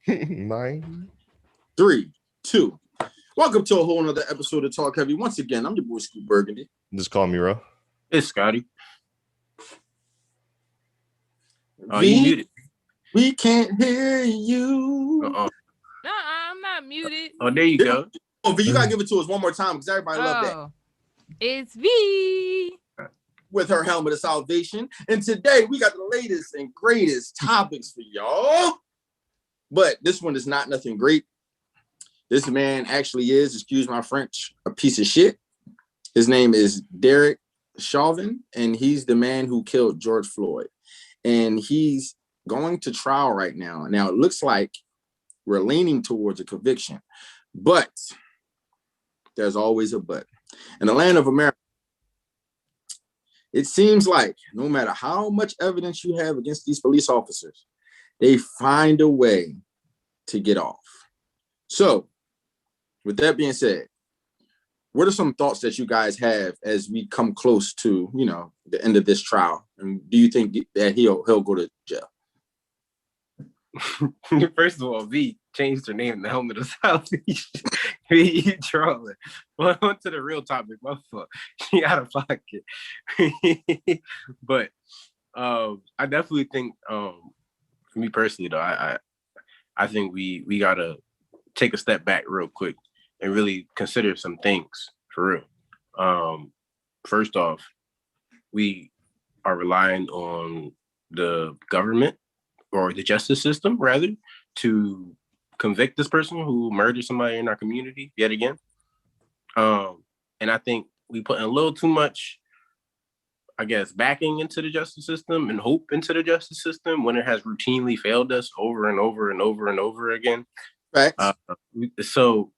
9. 3, 2. Welcome to a whole nother episode of Talk Heavy. Once again, I'm your boy Scoot Burgundy. Just call me Ro. It's Scottie. You muted. We can't hear you. No, I'm not muted. Oh, there you go. Oh, V, you gotta give it to us one more time because everybody love that. It's V with her helmet of salvation. And today we got the latest and greatest topics for y'all. But this one is not nothing great. This man actually is, excuse my French, a piece of shit. His name is Derek Chauvin, and he's the man who killed George Floyd. And he's going to trial right now. Now, it looks like we're leaning towards a conviction, but there's always a but. In the land of America, it seems like no matter how much evidence you have against these police officers, they find a way to get off. So, with that being said, what are some thoughts that you guys have as we come close to, the end of this trial? And do you think that he'll go to jail? First of all, V changed her name to Helmet of Salvation. V trolling. Well, on to the real topic. My fuck. She out of pocket. But I definitely think, for me personally, though, I think we gotta take a step back real quick and really consider some things for real. First off, we are relying on the government or the justice system, rather, to convict this person who murdered somebody in our community yet again. And I think we put in a little too much, I guess, backing into the justice system and hope into the justice system when it has routinely failed us over and over and over and over again. Right. So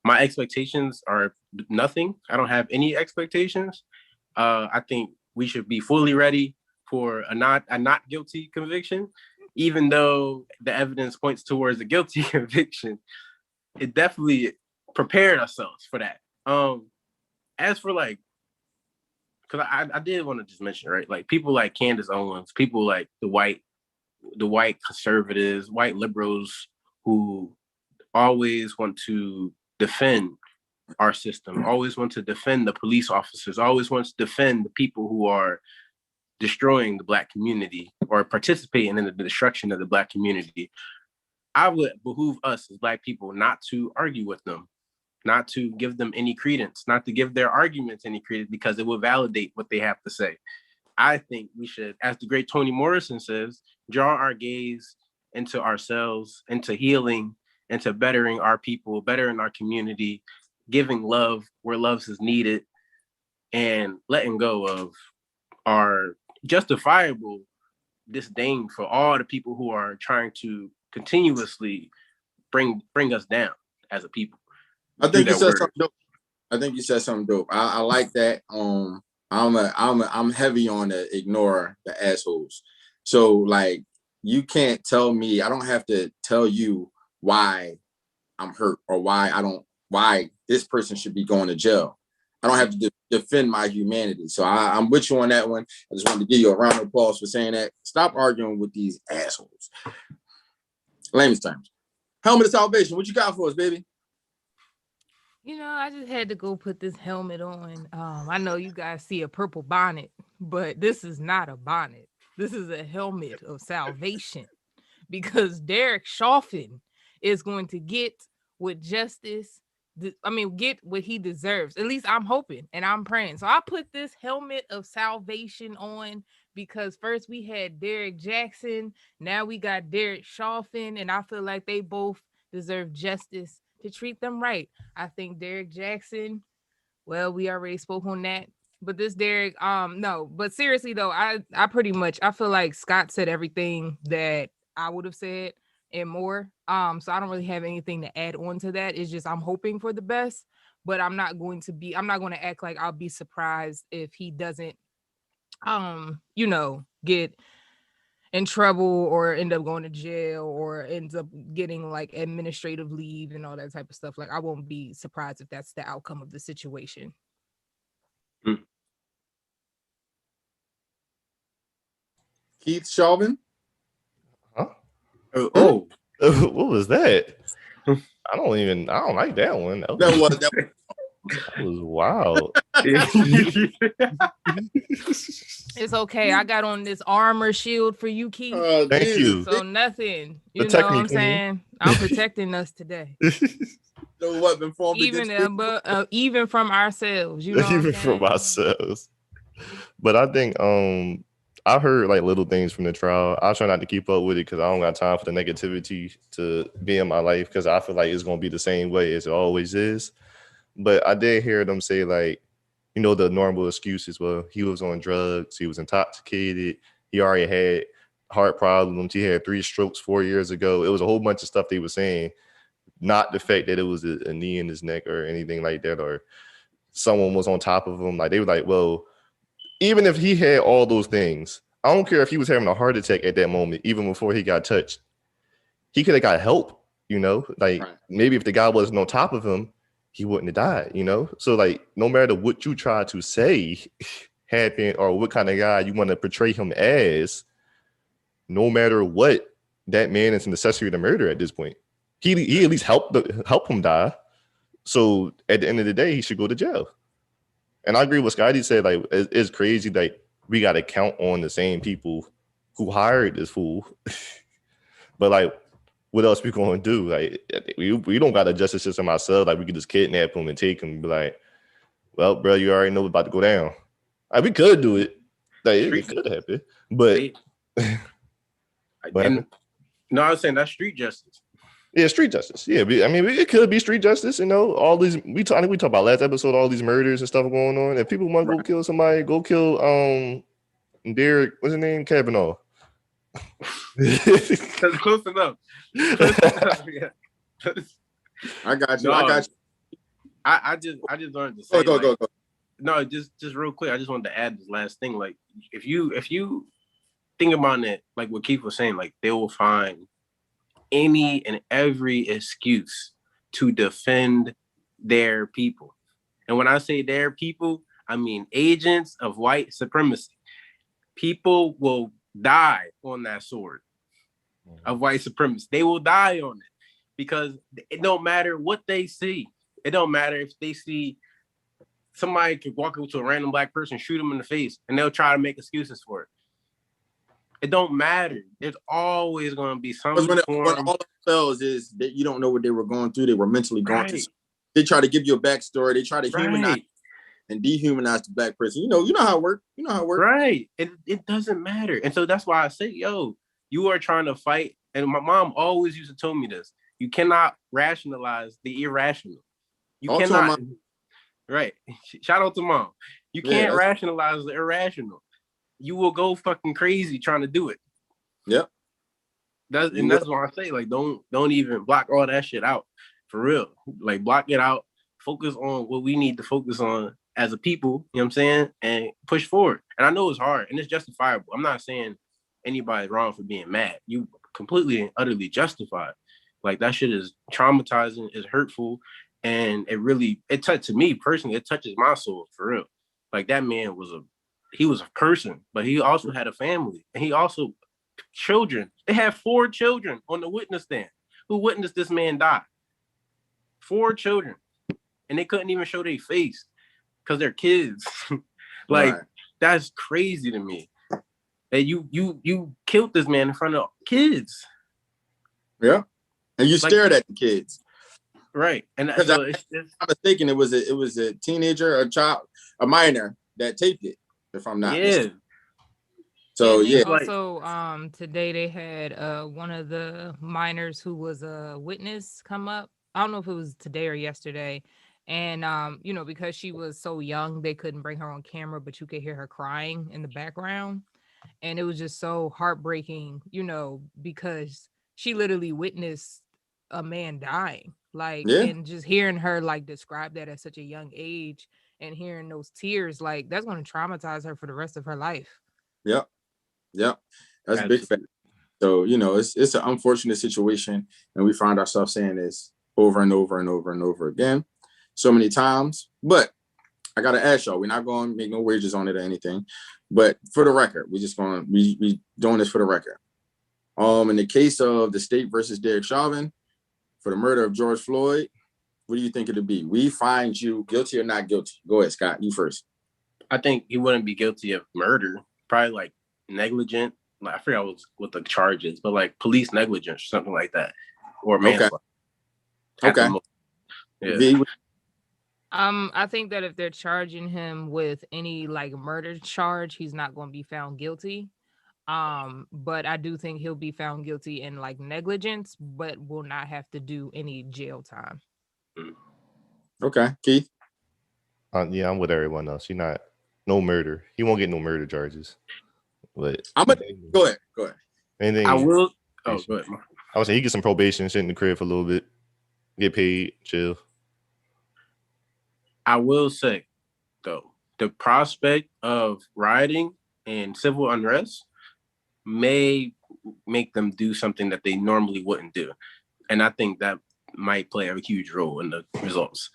my expectations are nothing. I don't have any expectations. I think we should be fully ready for a not guilty conviction, even though the evidence points towards a guilty conviction. It definitely prepared ourselves for that. As for because I did want to just mention, right, like people like Candace Owens, people like the white conservatives, white liberals who always want to defend our system, always want to defend the police officers, always want to defend the people who are destroying the Black community or participating in the destruction of the Black community. I would behoove us as Black people not to argue with them, not to give them any credence, not to give their arguments any credence, because it will validate what they have to say. I think we should, as the great Toni Morrison says, draw our gaze into ourselves, into healing, into bettering our people, bettering our community, giving love where love is needed, and letting go of our justifiable disdain for all the people who are trying to continuously bring us down as a people. I think you said something dope. I like that. I'm heavy on the ignore the assholes. So you can't tell me, I don't have to tell you why I'm hurt or why this person should be going to jail. I don't have to defend my humanity. So I'm with you on that one. I just wanted to give you a round of applause for saying that. Stop arguing with these assholes. Layman's terms. Helmet of salvation. What you got for us, baby? I just had to go put this helmet on. I know you guys see a purple bonnet, but this is not a bonnet. This is a helmet of salvation, because Derek Chauvin is going to get what justice, get what he deserves. At least I'm hoping and I'm praying. So I put this helmet of salvation on because first we had Derek Jackson, now we got Derek Chauvin, and I feel like they both deserve justice to treat them right. I think Derek Jackson, well, we already spoke on that. But this Derek, no. But seriously though, I feel like Scott said everything that I would have said and more. So I don't really have anything to add on to that. It's just I'm hoping for the best, but I'm not going to act like I'll be surprised if he doesn't get in trouble or end up going to jail or ends up getting administrative leave and all that type of stuff. I won't be surprised if that's the outcome of the situation. Keith Chauvin? Huh? Oh, What was that? I don't like that one. That was wild. It's okay. I got on this armor shield for you, Keith. Thank you. So nothing. You Protect know me, what I'm saying? I'm protecting us today. No weapon formed Even even from ourselves, you know. Even from ourselves. But I think I heard like little things from the trial. I try not to keep up with it because I don't got time for the negativity to be in my life because I feel like it's gonna be the same way as it always is. But I did hear them say like, you know, the normal excuses. Well, he was on drugs, he was intoxicated, he already had heart problems, he had 3 strokes 4 years ago. It was a whole bunch of stuff they were saying, not the fact that it was a knee in his neck or anything like that, or someone was on top of him. Like they were like, well, even if he had all those things, I don't care if he was having a heart attack at that moment, even before he got touched, he could have got help, you know, like maybe if the guy wasn't on top of him, he wouldn't have died, you know? So like, no matter what you try to say happened or what kind of guy you want to portray him as, no matter what, that man is an accessory to murder at this point. He at least help him die. So at the end of the day, he should go to jail. And I agree with Scottie said, like, it's crazy that we got to count on the same people who hired this fool. But like, what else we going to do? Like, we don't got a justice system ourselves. Like, we could just kidnap him and take him and be like, well, bro, you already know what's about to go down. Like, we could do it. Like, it could happen. But, no, I was saying that's street justice. Yeah, street justice. Yeah, I mean, it could be street justice. You know, all these we talked about last episode, all these murders and stuff going on. If people want to go kill somebody, go kill Derek. What's his name? Kavanaugh. That's close enough. Yeah. I got you. No, I got you. I just wanted to say. Go. No, just real quick. I just wanted to add this last thing. Like, if you think about it, like what Keith was saying, like they will find any and every excuse to defend their people. And when I say their people, I mean agents of white supremacy. People will die on that sword of white supremacy. They will die on it because it don't matter what they see. It don't matter if they see somebody could walk up to a random black person, shoot them in the face, and they'll try to make excuses for it. It don't matter. There's always going to be some when all it tells is that you don't know what they were going through. They were mentally going through. They try to give you a backstory. They try to humanize and dehumanize the black person. You know how it works. Right. It doesn't matter. And so that's why I say, yo, you are trying to fight. And my mom always used to tell me this. You cannot rationalize the irrational. You cannot. Right. Shout out to mom. You can't rationalize the irrational. You will go fucking crazy trying to do it. Yep. That's why I say, like, don't even block all that shit out. For real. Like, block it out. Focus on what we need to focus on as a people, you know what I'm saying? And push forward. And I know it's hard and it's justifiable. I'm not saying anybody's wrong for being mad. You completely and utterly justified. Like, that shit is traumatizing, it's hurtful, and it touched me personally, it touches my soul, for real. Like, that man was a person, but he also had a family, and he also children. They had 4 children on the witness stand who witnessed this man die. 4 children, and they couldn't even show their face because they're kids. That's crazy to me. That you killed this man in front of kids. Yeah, and you stared at the kids. Right, and so I'm mistaken. It was a teenager, a child, a minor that taped it. If I'm not mistaken. So also today they had one of the minors who was a witness come up. I don't know if it was today or yesterday. And because she was so young, they couldn't bring her on camera, but you could hear her crying in the background. And it was just so heartbreaking, because she literally witnessed a man dying. And just hearing her describe that at such a young age and hearing those tears, that's going to traumatize her for the rest of her life. Yep. That's a big fact. So, it's an unfortunate situation, and we find ourselves saying this over and over and over and over again so many times. But I got to ask y'all, we're not going to make no wages on it or anything, but for the record, we doing this for the record. In the case of the state versus Derek Chauvin for the murder of George Floyd, what do you think it'll be? We find you guilty or not guilty? Go ahead, Scott. You first. I think he wouldn't be guilty of murder. Probably like negligent. Like, I forgot what the charge is, but like police negligence or something like that, or manslaughter. Okay. Yeah. I think that if they're charging him with any like murder charge, he's not going to be found guilty. But I do think he'll be found guilty in like negligence, but will not have to do any jail time. Okay, Keith. Yeah, I'm with everyone else. No murder. He won't get no murder charges. But go ahead. Anything I will. Oh, go ahead. I would say he get some probation, sit in the crib for a little bit, get paid, chill. I will say, though, the prospect of rioting and civil unrest may make them do something that they normally wouldn't do. And I think that might play a huge role in the results.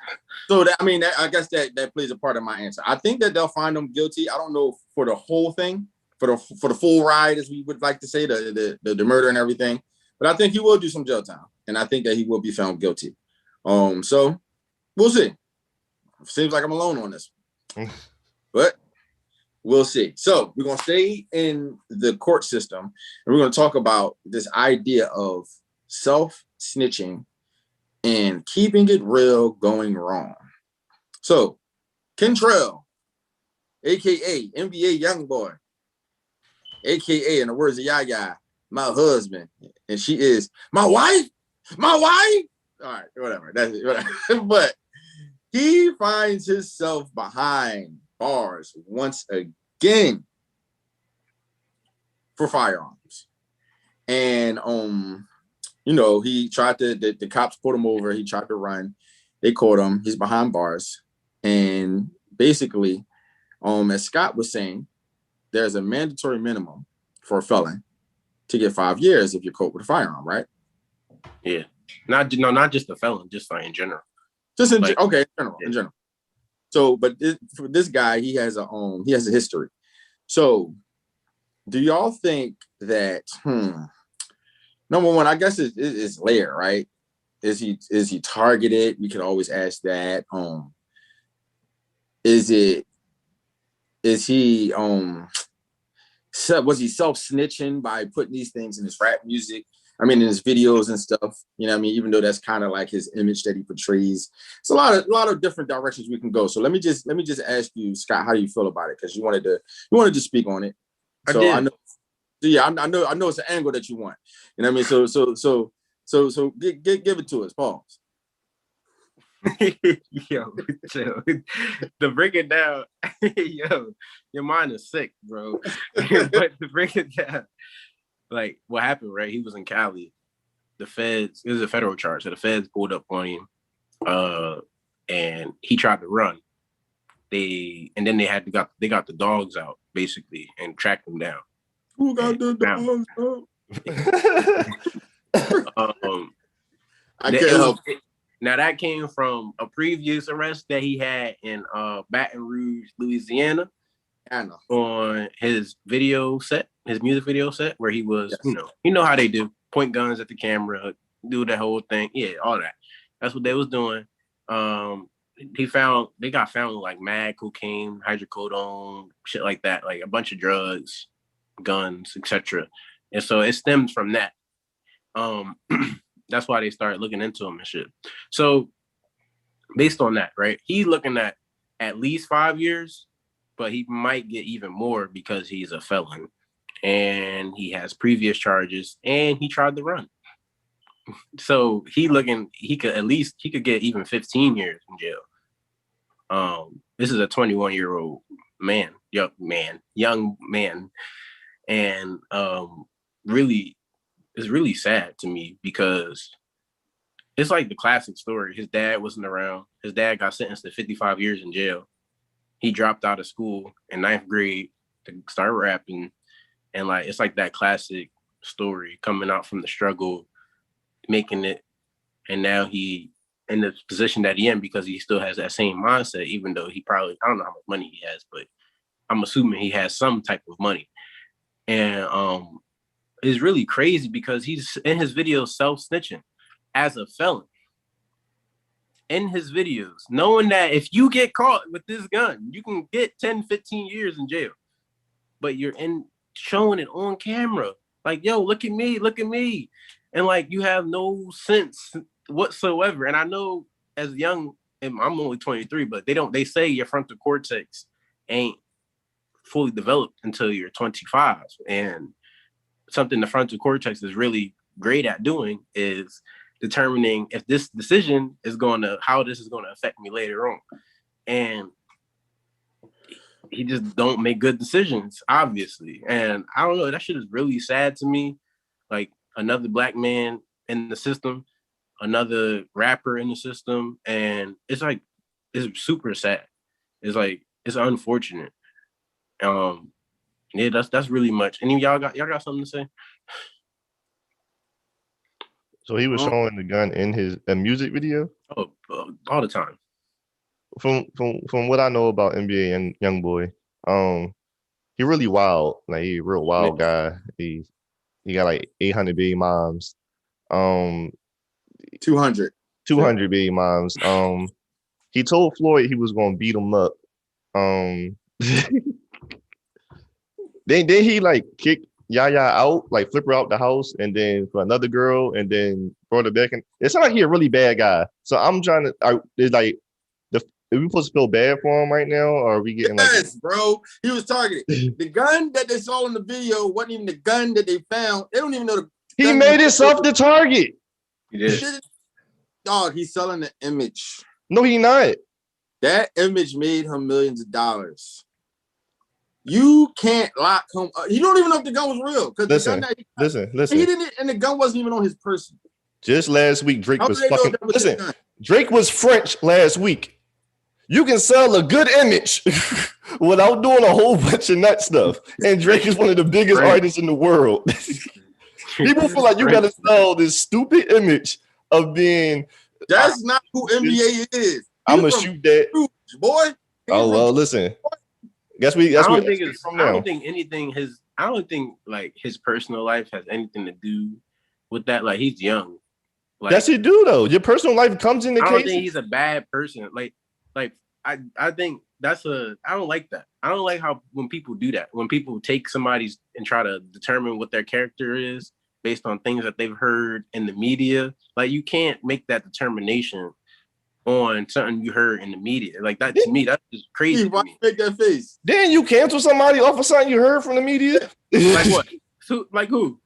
So, I guess that plays a part of my answer. I think that they'll find them guilty. I don't know for the whole thing, for the full ride, as we would like to say, the murder and everything. But I think he will do some jail time. And I think that he will be found guilty. So, we'll see. Seems like I'm alone on this. But we'll see. So we're going to stay in the court system, and we're going to talk about this idea of self-snitching and keeping it real going wrong. So Kentrell, a.k.a. NBA Youngboy, a.k.a. in the words of Yaya, my husband, and she is my wife. All right, whatever. That's it. Whatever. But he finds himself behind bars once again for firearms. And he tried to the cops pulled him over, he tried to run, they caught him, he's behind bars. And basically, as Scott was saying, there's a mandatory minimum for a felon to get 5 years if you're caught with a firearm, right? Yeah. Not just a felon, just like in general. Just in general. So, but for this guy, he has a history. So, do y'all think that? Number one, I guess it's layer, right? Is he targeted? We could always ask that. Was he self-snitching by putting these things in his rap music? In his videos and stuff, even though that's kind of like his image that he portrays. It's a lot of different directions we can go. So let me just ask you, Scott, how do you feel about it? Because you wanted to speak on it. I know it's an angle that you want. So give it to us. Pause. Yo, chill. To break it down, yo, your mind is sick, bro. But to break it down, like what happened, right? He was in Cali. The feds, it was a federal charge. So the feds pulled up on him, and he tried to run. They got the dogs out basically and tracked him down. Who got the dogs out? I can't help it. Now that came from a previous arrest that he had in Baton Rouge, Louisiana. On his music video set, where he was, yes. You know how they do, point guns at the camera, do that whole thing. Yeah, all that. That's what they was doing. They got found with like mad cocaine, hydrocodone, shit like that, like a bunch of drugs, guns, etc. And so it stems from that. That's why they started looking into him and shit. So based on that, right, he's looking at least 5 years. But he might get even more because he's a felon and he has previous charges and he tried to run. So he could get even 15 years in jail. This is a 21-year-old man, young man. And really, it's really sad to me because it's like the classic story. His dad wasn't around. His dad got sentenced to 55 years in jail. He dropped out of school in 9th grade to start rapping. And like, it's like that classic story, coming out from the struggle, making it. And now he in the position that he in because he still has that same mindset, even though he probably, I don't know how much money he has, but I'm assuming he has some type of money. And is really crazy because he's in his videos self-snitching as a felon. In his videos, knowing that if you get caught with this gun, you can get 10, 15 years in jail. But you're showing it on camera. Like, yo, look at me. And like, you have no sense whatsoever. And I know as young, and I'm only 23, but they say your frontal cortex ain't fully developed until you're 25. And something the frontal cortex is really great at doing is determining if this decision is how this is going to affect me later on. And he just don't make good decisions, obviously. And I don't know, that shit is really sad to me. Like, another black man in the system, another rapper in the system, and it's like, it's super sad. It's like, it's unfortunate. Yeah, that's really much. Any of y'all got something to say? So he was showing the gun in his music video? Oh, all the time. From what I know about NBA and Youngboy, he really wild. Like, he a real wild guy. He got like 800 baby moms. 200 baby moms. He told Floyd he was gonna beat him up. Then he like kicked Yaya out, like flip her out the house, and then for another girl, and then brought her back. And it sounds like he a really bad guy. So I'm trying to. It's like, are we supposed to feel bad for him right now, or are we getting yes, bro? He was targeted. The gun that they saw in the video wasn't even the gun that they found. They don't even know he made himself the target. He did. Dog, he's selling the image. No, he not. That image made him millions of dollars. You can't lock him up. You don't even know if the gun was real. Listen. He didn't, and the gun wasn't even on his person. Just last week, Drake was fucking. Listen, Drake was French last week. You can sell a good image without doing a whole bunch of nut stuff. And Drake is one of the biggest artists in the world. People feel like you gotta sell this stupid image of being. That's not who NBA is. I'm gonna shoot that, boy. Oh well, listen. I don't think like his personal life has anything to do with that. Like, he's young. Like, yes, it do though. Your personal life comes in the case. I don't think he's a bad person. Like I think I don't like that. I don't like how when people do that. When people take somebody's and try to determine what their character is based on things that they've heard in the media. Like, you can't make that determination on something you heard in the media. Like, that to me, that's just crazy. Why you make that face? Then you cancel somebody off of something you heard from the media? Like what? Like who?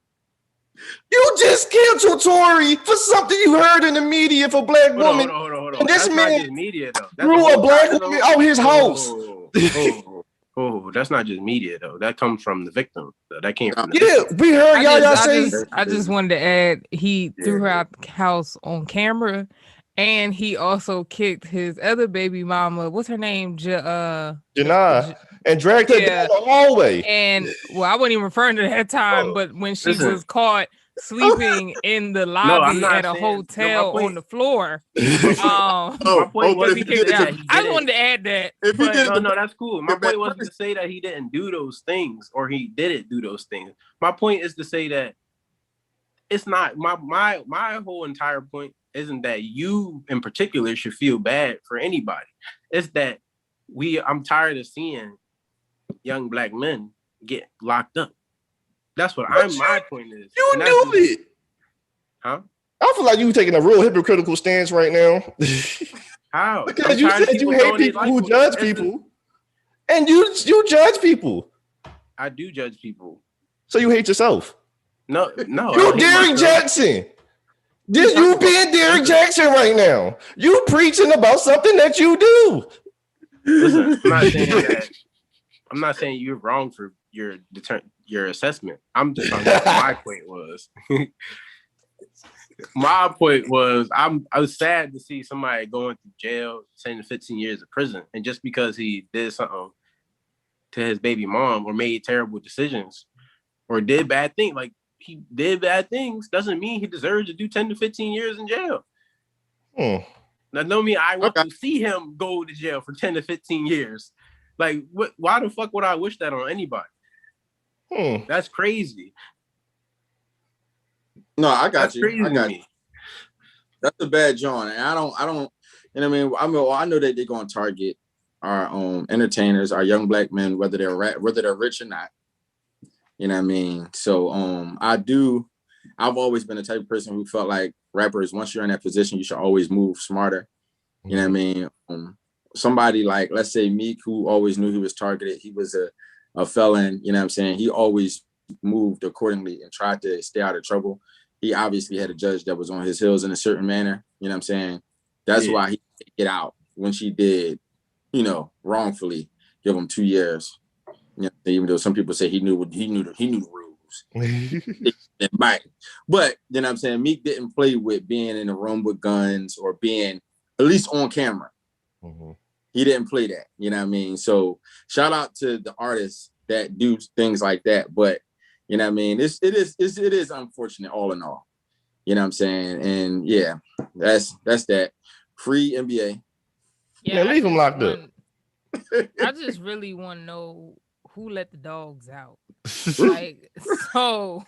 You just canceled Tory for something you heard in the media for black women. Hold on. And this that's man not just media though. threw a black woman out his house. Oh, that's not just media though. That comes from the victim. That came from we heard y'all say. I just wanted to add, he threw her out the house on camera, and he also kicked his other baby mama. What's her name? Janai. And dragged her down the hallway. And well, I wasn't even referring to that time, but when she was caught sleeping in the lobby at a hotel on the floor. My point was he kicked out. I just wanted to add that. No, that's cool. My point wasn't to say that he didn't do those things or he didn't do those things. My point is to say that it's not my whole entire point isn't that you in particular should feel bad for anybody. It's that I'm tired of seeing young black men get locked up. That's what my point is. You knew it. Huh? I feel like you taking a real hypocritical stance right now. How? Because you said you hate people who judge people. And you judge people. I do judge people. So you hate yourself. No. You Derrick Jackson. You being Derrick Jackson right now. You preaching about something that you do. Listen, I'm not saying you're wrong for your assessment. I'm just talking about what my point was. My point was I was sad to see somebody going to jail, 10 to 15 years of prison, and just because he did something to his baby mom or made terrible decisions or did bad things, like he did bad things, doesn't mean he deserves to do 10 to 15 years in jail. That don't mean I want to see him go to jail for 10 to 15 years. Like, why the fuck would I wish that on anybody? That's crazy. No, I got That's you. crazy I got to you. me. That's a bad joint, and I don't. You know what I mean? I know that they're going to target our entertainers, our young black men, whether they're rich or not. You know what I mean? So I've always been the type of person who felt like rappers, once you're in that position, you should always move smarter. You know what I mean? Somebody like, let's say Meek, who always knew he was targeted, he was a felon, you know what I'm saying? He always moved accordingly and tried to stay out of trouble. He obviously had a judge that was on his heels in a certain manner, you know what I'm saying? That's why he could get out when she did, wrongfully give him 2 years. You know, even though some people say he knew the rules. But you know what I'm saying, Meek didn't play with being in a room with guns or being at least on camera. He didn't play that, you know what I mean? So shout out to the artists that do things like that. But you know what I mean, it is unfortunate all in all. You know what I'm saying? And yeah, that's that. Free NBA. Yeah, leave him locked up. I just really want to know who let the dogs out. Like, so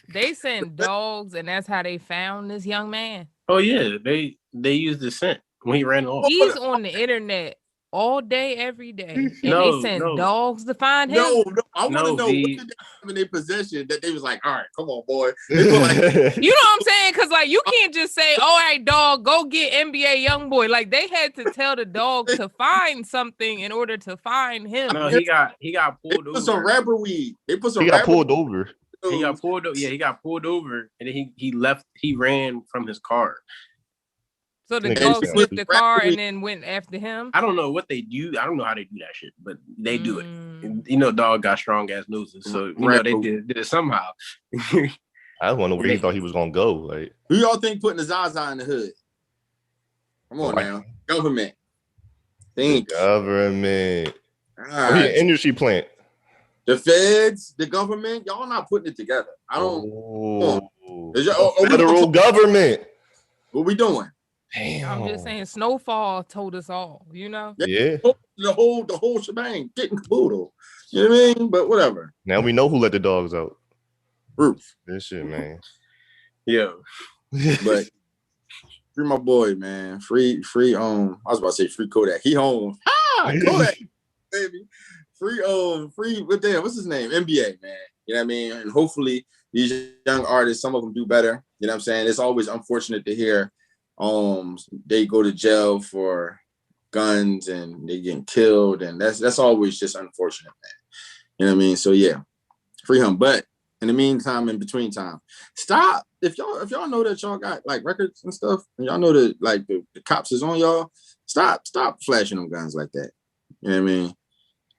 they sent dogs, and that's how they found this young man. Oh yeah, they used the scent when he ran off. He's on the internet all day, every day, and they sent dogs to find him. No, I want to know what did they have in their possession that they was like, all right, come on, boy. They you know what I'm saying? Because like you can't just say, "All right, dog, go get NBA YoungBoy." Like they had to tell the dog to find something in order to find him. No, he got pulled over. Put some rapper weed. They put some. He got pulled over. He got pulled over. Yeah, he got pulled over, and then he left. He ran from his car. So the dog slipped the car and then went after him. I don't know what they do. I don't know how they do that shit, but they do it. And, you know, dog got strong ass noses, so you know they did it somehow. I wonder where he thought he was gonna go. Like, who y'all think putting the Zaza in the hood? Come on now, government. Government. He an industry plant. The feds, the government, y'all not putting it together. I don't. Federal government. What we doing? Damn. I'm just saying, Snowfall told us all, you know? Yeah. The whole shebang, getting caboodle. You know what I mean? But whatever. Now we know who let the dogs out. Roof. This shit, man. Yeah. But free my boy, man. Free, I was about to say free Kodak. He home. Kodak, baby. Free, what's his name? NBA, man. You know what I mean? And hopefully these young artists, some of them do better. You know what I'm saying? It's always unfortunate to hear they go to jail for guns and they getting killed, and that's always just unfortunate, man. You know what I mean? So yeah, free him. But in the meantime, in between time, stop. If y'all know that y'all got like records and stuff, and y'all know that like the cops is on y'all, stop flashing them guns like that. You know what I mean?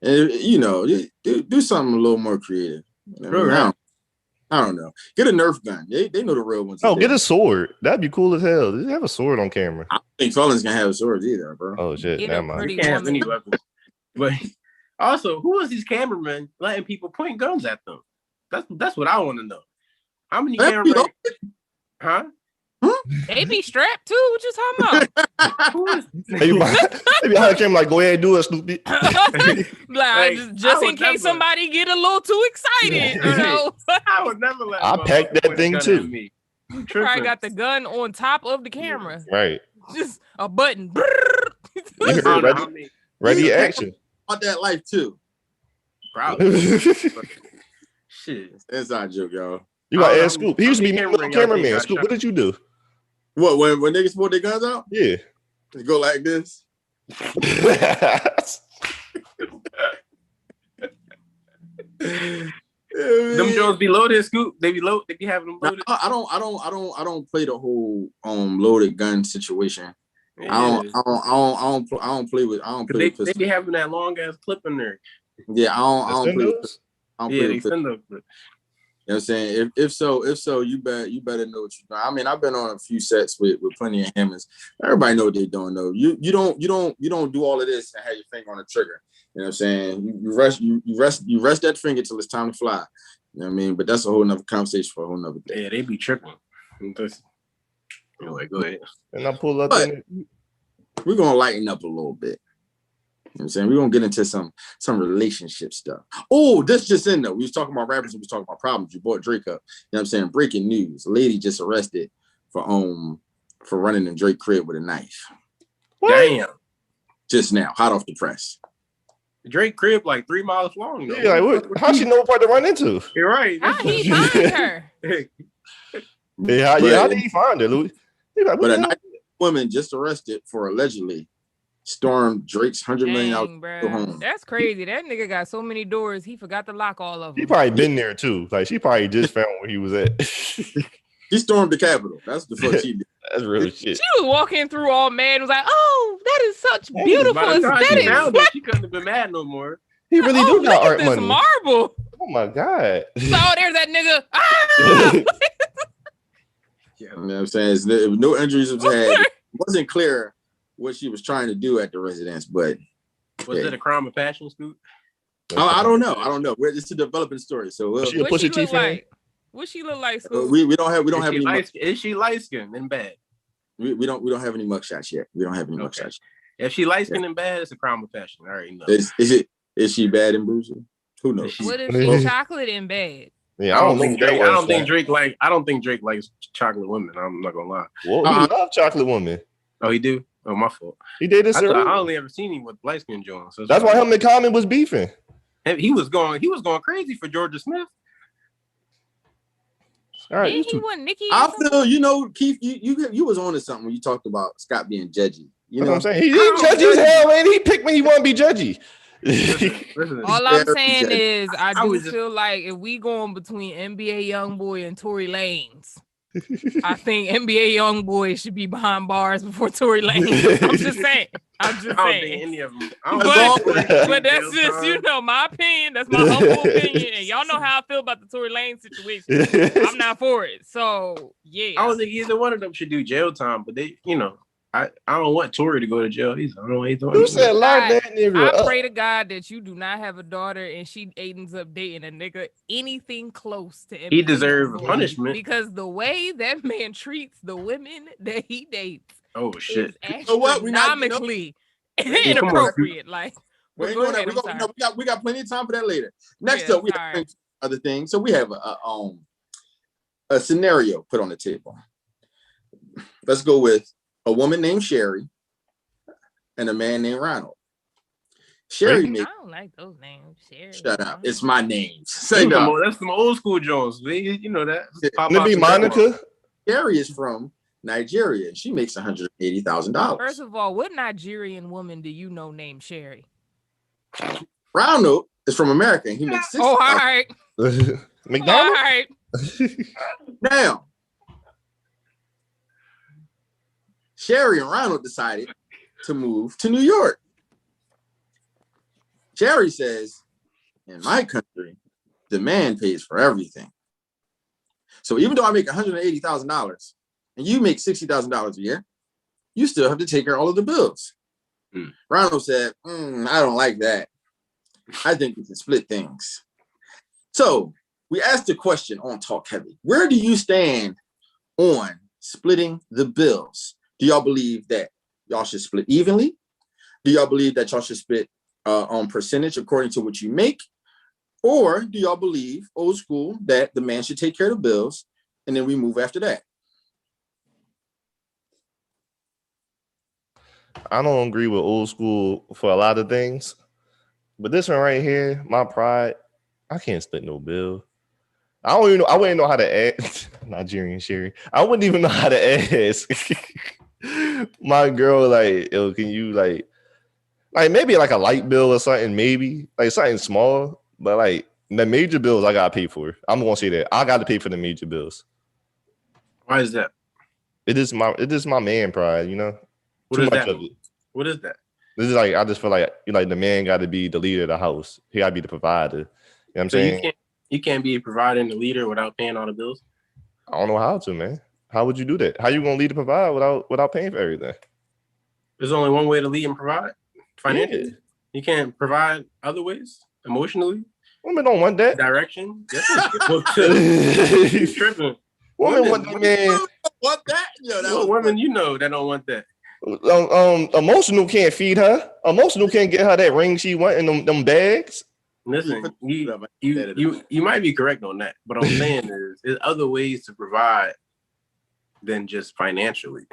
And you know, do something a little more creative. You know what I mean? I don't know. Get a Nerf gun. They know the real ones. Oh, get a sword. That'd be cool as hell. They have a sword on camera. I don't think felons can have swords either, bro. Oh shit, never mind. You can't have any weapons. But also, who is these cameramen letting people point guns at them? That's what I want to know. How many cameramen? Huh? They be strapped too. What you talking about? They behind the camera like, go ahead and do it, Snoopy. Like, just in case somebody get a little too excited, you know. I would never let. I packed that thing too. You probably got the gun on top of the camera. Right. Just a button. Ready action. Want that life too. Probably. Shit. Inside joke, y'all. You got to ask Scoop. He used to be little cameraman. Scoop, what did you do? What, when niggas pull their guns out? Yeah. They go like this. Them Jones be loaded, Scoop. They be loaded. They be having them loaded. I don't play the whole loaded gun situation. Yeah. I don't play with. They be having that long ass clip in there. Yeah, I don't play with. They send them. You know what I'm saying? If so, you better know what you're doing. I mean, I've been on a few sets with plenty of hammers. Everybody know what they're doing though. You don't do all of this and have your finger on the trigger. You know what I'm saying? You rest that finger till it's time to fly. You know what I mean? But that's a whole nother conversation for a whole nother day. Yeah, they be tripping. Anyway, go ahead. And I pull up. We're gonna lighten up a little bit. You know what I'm saying? We're gonna get into some relationship stuff. Oh, this just in though. We was talking about rappers, we was talking about problems. You brought Drake up. You know what I'm saying? Breaking news. A lady just arrested for running in Drake crib with a knife. What? Damn. Just now, hot off the press. Drake crib like 3 miles long. Though. Yeah, like, how she know what part to run into? You're right. How he find her? How did he find her, Louis? Like, but a woman just arrested for allegedly stormed Drake's $100 million home. That's crazy. That nigga got so many doors, he forgot to lock all of them. He probably been there too. Like she probably just found where he was at. He stormed the Capitol. That's the fuck she did. That's real shit. She was walking through all mad. Was like, "Oh, that is such beautiful aesthetics." She couldn't have been mad no more. He really do got art money. Marble. Oh my god. So there's that nigga. Ah! You know what I'm saying? No injuries was had. It wasn't clear what she was trying to do at the residence, but was it a crime of passion, Scoot? I don't know. It's a developing story. So she push her teeth like? What she look like, Scoot? We don't have any. Is she light skinned and bad? We don't have any mugshots yet. We don't have any mugshots. If she light skinned and bad, it's a crime of passion. I already know. Is she bad and bougie? Who knows? What if she's chocolate and bad? Yeah, I don't think Drake likes chocolate women. I'm not gonna lie. Well, he love chocolate women. Oh, he do? Oh, my fault. He did this. I only ever seen him with light skin Jones. So that's why him and Common was beefing. He was going crazy for Georgia Smith. All right, he wasn't Nicki. I feel, Keith, you was on to something when you talked about Scott being judgy. You know what I'm saying? He judgy as hell, man. He picked me. He want to be judgy. Listen, all I'm saying is I feel like if we going between NBA YoungBoy and Tory Lanez, I think NBA YoungBoy should be behind bars before Tory Lanez. I'm just saying. I don't think any of them. But that's just, my opinion. That's my humble opinion. And y'all know how I feel about the Tory Lanez situation. I'm not for it. So, yeah. I don't think either one of them should do jail time, but they, I don't want Tory to go to jail. I don't know what he's doing. You said lock that nigga I pray to God that you do not have a daughter and she ends up dating a nigga anything close to him. He deserves punishment. Because the way that man treats the women that he dates. Oh shit! You know what? Astronomically inappropriate. Like we got plenty of time for that later. Next up, we have other things. So we have a scenario put on the table. Let's go with a woman named Sherry and a man named Ronald. Sherry, I don't like those names. Sherry. Shut up! It's my names. Say no. That's some old school Jones. You know that. Maybe Monica. Sherry is from Nigeria. She makes $180,000. First of all, what Nigerian woman do you know named Sherry? Ronald is from America and he makes $60,000. Oh, all right. McDonald's? All right. Now, Sherry and Ronald decided to move to New York. Sherry says, in my country, the man pays for everything. So even though I make $180,000, and you make $60,000 a year, you still have to take care of all of the bills. Ronald said, I don't like that. I think we can split things. So we asked a question on TalkHvy. Where do you stand on splitting the bills? Do y'all believe that y'all should split evenly? Do y'all believe that y'all should split on percentage according to what you make? Or do y'all believe, old school, that the man should take care of the bills and then we move after that? I don't agree with old school for a lot of things, but this one right here, my pride, I can't split no bill. I wouldn't know how to ask Nigerian Sherry. I wouldn't even know how to ask my girl, like, yo, can you like maybe like a light bill or something, maybe like something small, but like the major bills I gotta pay for. I'm gonna say that I gotta pay for the major bills. Why is that? It is my man pride, What is that? What is that? This is like I just feel like the man got to be the leader of the house. He got to be the provider. You know what I'm saying? You can't be a provider and the leader without paying all the bills. I don't know how to, man. How would you do that? How you gonna lead and provide without paying for everything? There's only one way to lead and provide financially. Yeah. You can't provide other ways emotionally. Women don't want that direction. He's tripping. Women want that, man. Want that? Women, that don't want that. Emotional can't feed her. Emotional can't get her that ring she want in them bags. Listen, you might be correct on that, but I'm saying there's other ways to provide than just financially.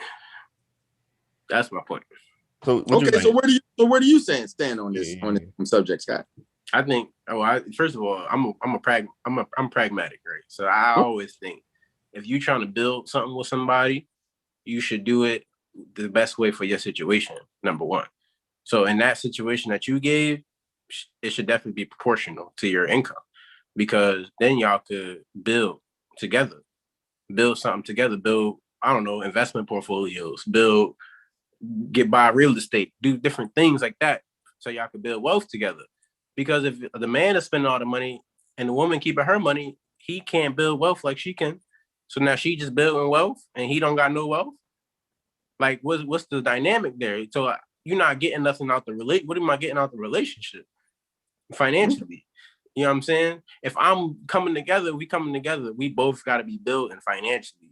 That's my point. So okay, so where do you stand on this subject, Scott? I think. First of all, I'm pragmatic, right? So I always think if you're trying to build something with somebody, you should do it the best way for your situation. Number one. So in that situation that you gave, it should definitely be proportional to your income, because then y'all could build together, build something together, build, I don't know, investment portfolios, buy real estate, do different things like that, so y'all could build wealth together. Because if the man is spending all the money and the woman keeping her money, he can't build wealth like she can. So now she just building wealth and he don't got no wealth. Like, what's the dynamic there? So you're not getting nothing out the What am I getting out the relationship financially? You know what I'm saying? If I'm coming together, we both got to be building financially,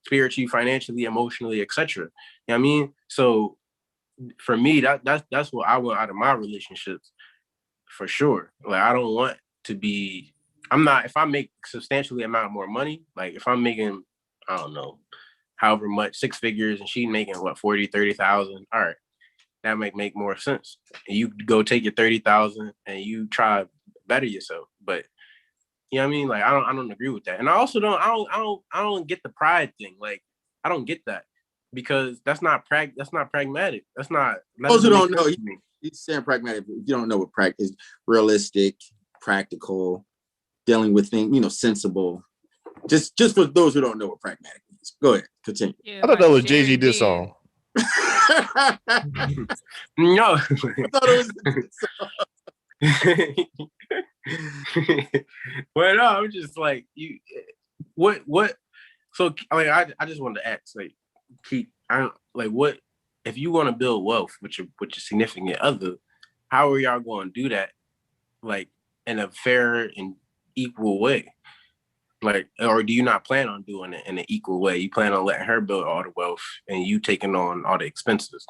spiritually, financially, emotionally, etc. You know what I mean? So for me, that's what I want out of my relationships, for sure. Like, I don't want to be. If I make substantially amount more money, like if I'm making, I don't know, however much, 6 figures, and she making what, 40, 30,000. All right, that might make more sense. And you go take your 30,000 and you try to better yourself. But you know what I mean? Like, I don't agree with that. And I also don't get the pride thing. Like, I don't get that, because that's not pragmatic. That's not. Those who don't know, he's saying pragmatic. If you don't know what is, realistic, practical, dealing with things, sensible. Just for those who don't know what pragmatic is. Go ahead, continue. Yeah, I thought that was Jay-Z this song. No. I thought it was. Well, no, I'm just like, what? So, I just wanted to ask, what if you want to build wealth with your significant other? How are y'all going to do that, like, in a fair and equal way? Like, or do you not plan on doing it in an equal way? You plan on letting her build all the wealth and you taking on all the expenses?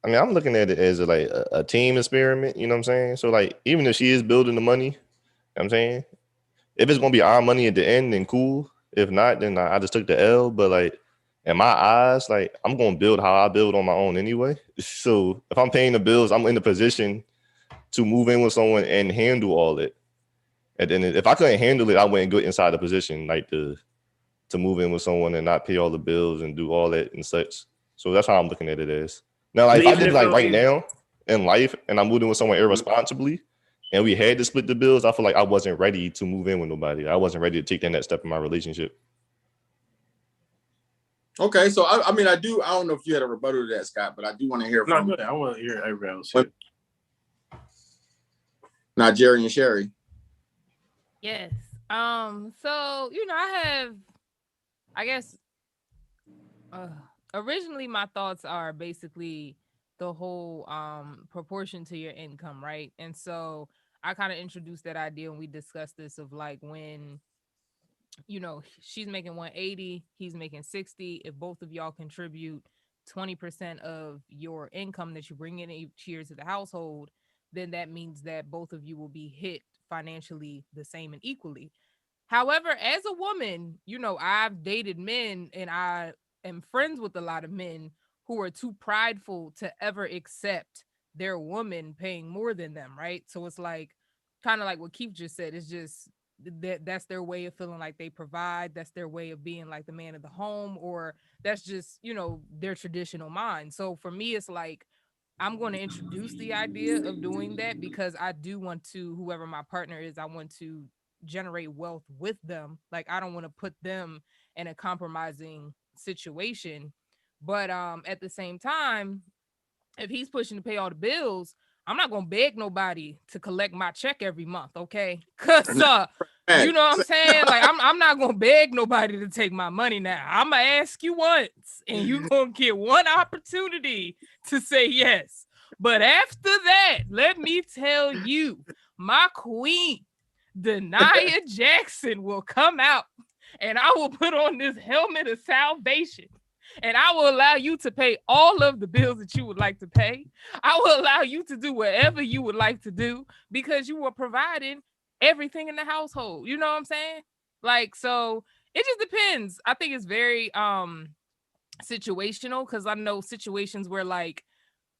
I mean, I'm looking at it as a team experiment, you know what I'm saying? So, like, even if she is building the money, you know what I'm saying, if it's going to be our money at the end, then cool. If not, then I just took the L. But, like, in my eyes, like, I'm going to build how I build on my own anyway. So if I'm paying the bills, I'm in the position to move in with someone and handle all it. And then if I couldn't handle it, I wouldn't go inside the position, like, to move in with someone and not pay all the bills and do all that and such. So that's how I'm looking at it as. Now, like, if I did like right now in life and I'm moving with someone irresponsibly and we had to split the bills, I feel like I wasn't ready to move in with nobody. I wasn't ready to take that next step in my relationship. Okay, so I don't know if you had a rebuttal to that, Scott, but I do want to hear from you. I want to hear everybody else. Now, Jerry and Sherry. Yes. So, I have, I guess, originally my thoughts are basically the whole proportion to your income, right? And so I kind of introduced that idea when we discussed this of, like, when she's making 180, he's making 60. If both of y'all contribute 20% of your income that you bring in each year to the household, then that means that both of you will be hit financially the same and equally. However, as a woman, I've dated men and I am friends with a lot of men who are too prideful to ever accept their woman paying more than them, right? So it's like, kind of like what Keith just said, it's just that's their way of feeling like they provide. That's their way of being like the man of the home, or that's just, their traditional mind. So for me, it's like, I'm going to introduce the idea of doing that because I do want to, whoever my partner is, I want to generate wealth with them. Like, I don't want to put them in a compromising situation. But at the same time, if he's pushing to pay all the bills, I'm not gonna beg nobody to collect my check every month, okay? Cause you know what I'm saying? Like, I'm not gonna beg nobody to take my money now. I'm gonna ask you once, and you gonna get one opportunity to say yes. But after that, let me tell you, my queen, Denia Jackson, will come out, and I will put on this helmet of salvation. And I will allow you to pay all of the bills that you would like to pay. I will allow you to do whatever you would like to do because you are providing everything in the household. You know what I'm saying? Like, so it just depends. I think it's very situational, because I know situations where like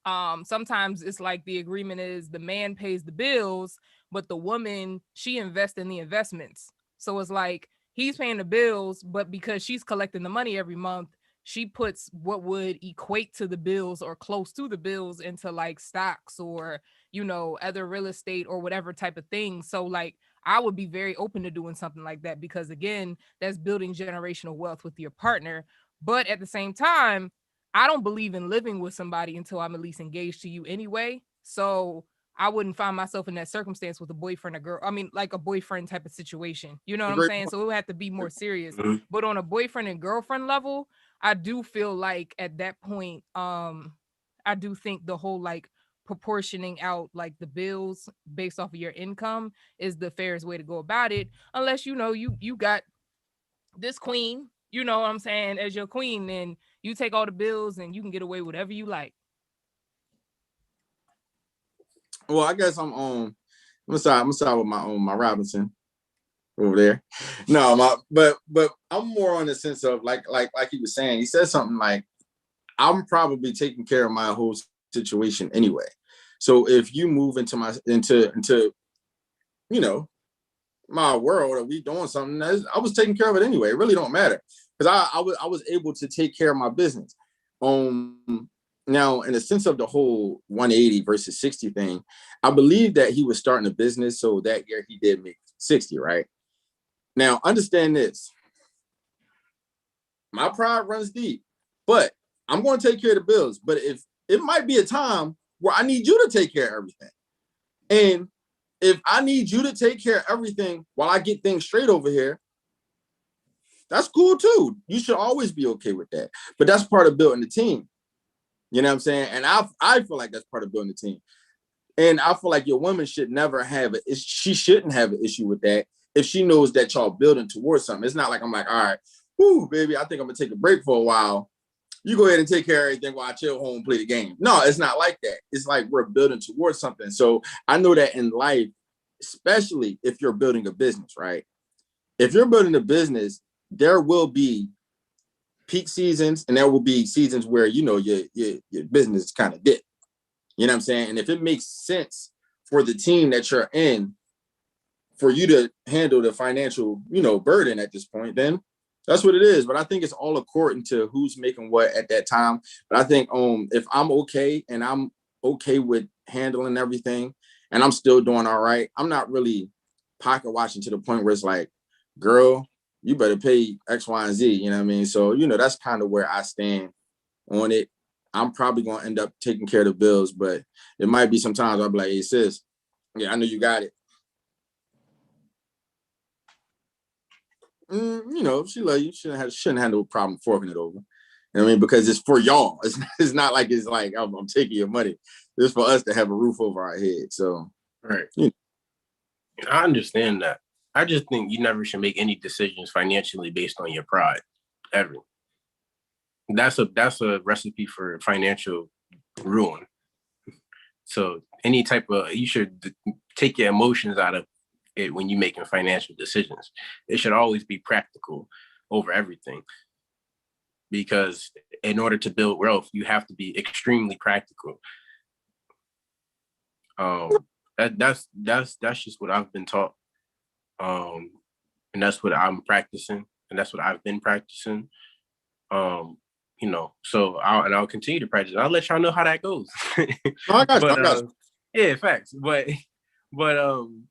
sometimes it's like the agreement is the man pays the bills, but the woman, she invests in the investments. So it's like he's paying the bills, but because she's collecting the money every month, she puts what would equate to the bills or close to the bills into like stocks or, you know, other real estate or whatever type of thing. So like I would be very open to doing something like that, because again, that's building generational wealth with your partner. But at the same time, I don't believe in living with somebody until I'm at least engaged to you anyway. So I wouldn't find myself in that circumstance with a boyfriend or girl. I mean, like a boyfriend type of situation. You know what I'm Great saying? point. So it would have to be more serious. Mhm. But on a boyfriend and girlfriend level, I do feel like at that point, I do think the whole like proportioning out like the bills based off of your income is the fairest way to go about it. Unless you know you got this queen, you know what I'm saying, as your queen, then you take all the bills and you can get away with whatever you like. Well, I guess I'm gonna start with my Robinson over there. No, but I'm more on the sense of like he was saying. He said something like, I'm probably taking care of my whole situation anyway. So if you move into into you know my world, or we doing something, I was taking care of it anyway. It really don't matter, because I was able to take care of my business. Now, in the sense of the whole 180 versus 60 thing, I believe that he was starting a business, so that year he did make 60, right? Now, understand this. My pride runs deep, but I'm going to take care of the bills. But if it might be a time where I need you to take care of everything. And if I need you to take care of everything while I get things straight over here, that's cool too. You should always be okay with that. But that's part of building the team. You know what I'm saying? And I feel like that's part of building the team. And I feel like your woman should never have it. She shouldn't have an issue with that if she knows that y'all building towards something. It's not like I'm like, all right, whoo, baby, I think I'm gonna take a break for a while. You go ahead and take care of everything while I chill home and play the game. No, it's not like that. It's like we're building towards something. So I know that in life, especially if you're building a business, right? If you're building a business, there will be peak seasons and there will be seasons where your business kind of dip. You know what I'm saying? And if it makes sense for the team that you're in, for you to handle the financial, burden at this point, then that's what it is. But I think it's all according to who's making what at that time. But I think if I'm okay and I'm okay with handling everything and I'm still doing all right, I'm not really pocket watching to the point where it's like, girl, you better pay X, Y, and Z. You know what I mean? So, that's kind of where I stand on it. I'm probably going to end up taking care of the bills, but it might be sometimes I'll be like, hey, sis, yeah, I know you got it. She love you. Shouldn't have no problem forking it over. You know what I mean? Because it's for y'all. It's not like it's like I'm taking your money. It's for us to have a roof over our head. So, right. I understand that. I just think you never should make any decisions financially based on your pride, ever. That's a recipe for financial ruin. So you should take your emotions out of it when you're making financial decisions. It should always be practical over everything. Because in order to build wealth, you have to be extremely practical. That's just what I've been taught. And that's what I'm practicing, and that's what I've been practicing. So I'll continue to practice. I'll let y'all know how that goes. I got you. Yeah, facts. But I'm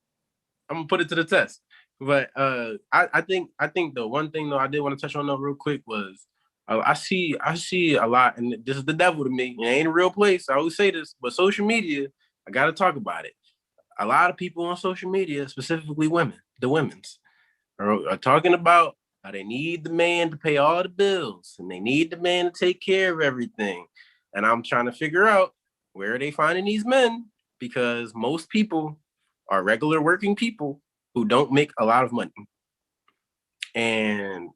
gonna put it to the test. But I think the one thing though I did want to touch on though real quick was I see a lot, and this is the devil to me. It ain't a real place. I always say this, but social media, I gotta talk about it. A lot of people on social media, specifically women, the women's, are talking about how they need the man to pay all the bills and they need the man to take care of everything. And I'm trying to figure out where are they finding these men, because most people are regular working people who don't make a lot of money. And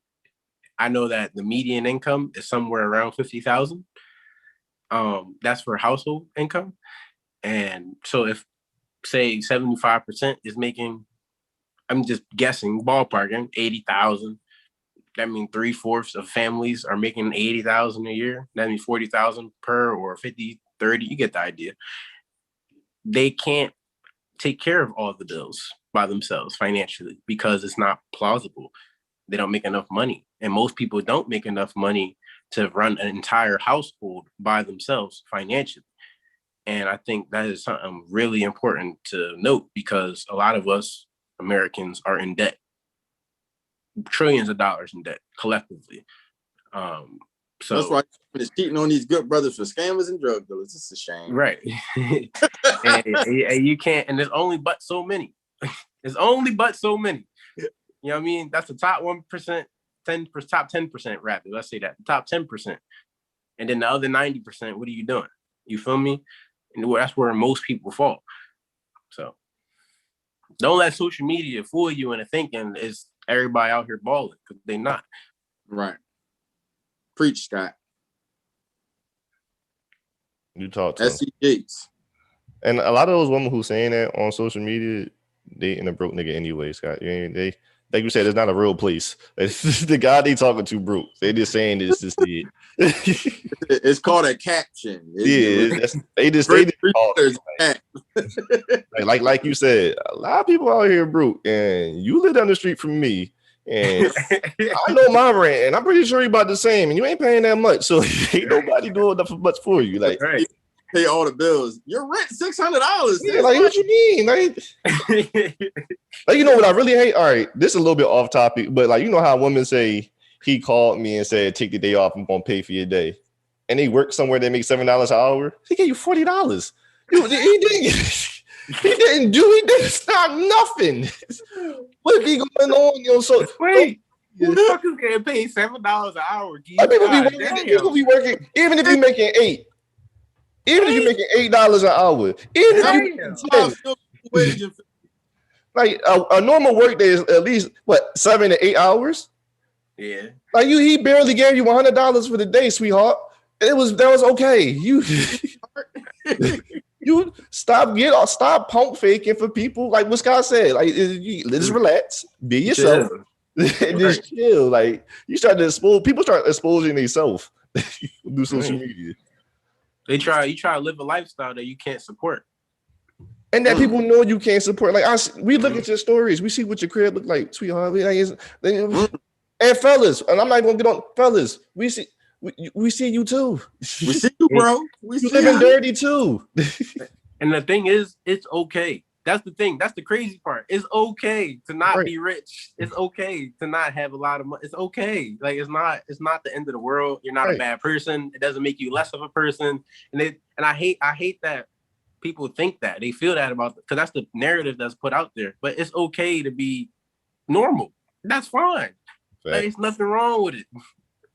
I know that the median income is somewhere around 50,000. That's for household income. And so if say 75% is making, I'm just guessing, ballparking, 80,000. That means 3/4 of families are making 80,000 a year. That means 40,000 per or 50, 30. You get the idea. They can't take care of all the bills by themselves financially because it's not plausible. They don't make enough money. And most people don't make enough money to run an entire household by themselves financially. And I think that is something really important to note because a lot of us Americans are in debt, trillions of dollars in debt collectively. So that's why it's cheating on these good brothers for scammers and drug dealers. It's a shame. Right. and you can't, and there's only but so many. There's only but so many. You know what I mean? That's the top 1%, top 10% rather. Let's say that. Top 10%. And then the other 90%, what are you doing? You feel me? And that's where most people fall. So don't let social media fool you into thinking it's everybody out here balling because they're not. Right. Preach, Scott. You talk to SCGs. And a lot of those women who saying that on social media, they in a broke nigga anyway, Scott. They like you said, it's not a real place. The guy they talking to broke. They just saying this to see it. It's called a caption. They just like you said, a lot of people out here broke, and you live down the street from me. And I know my rent, and I'm pretty sure you about the same, and you ain't paying that much, so ain't nobody doing that much for you. Like, right. Pay all the bills. Your rent $600. Yeah, like what you mean? Like, you know what I really hate? All right, this is a little bit off topic, but like you know how women say he called me and said take the day off, I'm gonna pay for your day, and they work somewhere they make $7 an hour. He gave you $40. He didn't stop nothing. What be going on? You know, so wait, who the fuck is getting paid $7 an hour? People be working, even if you're making $8. Even if you're making $8 an hour, even if you like a normal work day is at least what 7 to 8 hours. Yeah, like he barely gave you $100 for the day, sweetheart. That was okay. You you stop pump faking for people. Like what Scott said, like just relax, be yourself, and just chill. Like you start to expose people, start exposing themselves through social media. You try to live a lifestyle that you can't support. And that people know you can't support. Like we look at your stories, we see what your crib look like, sweetheart. And fellas, and I'm not gonna get on fellas. We see you too. We see you, bro. You living dirty too. And the thing is, it's okay. That's the thing. That's the crazy part. It's okay to not be rich. It's okay to not have a lot of money. It's okay. Like it's not the end of the world. You're not a bad person. It doesn't make you less of a person. And I hate that people think that. They feel that about because that's the narrative that's put out there. But it's okay to be normal. That's fine. Like, there's nothing wrong with it.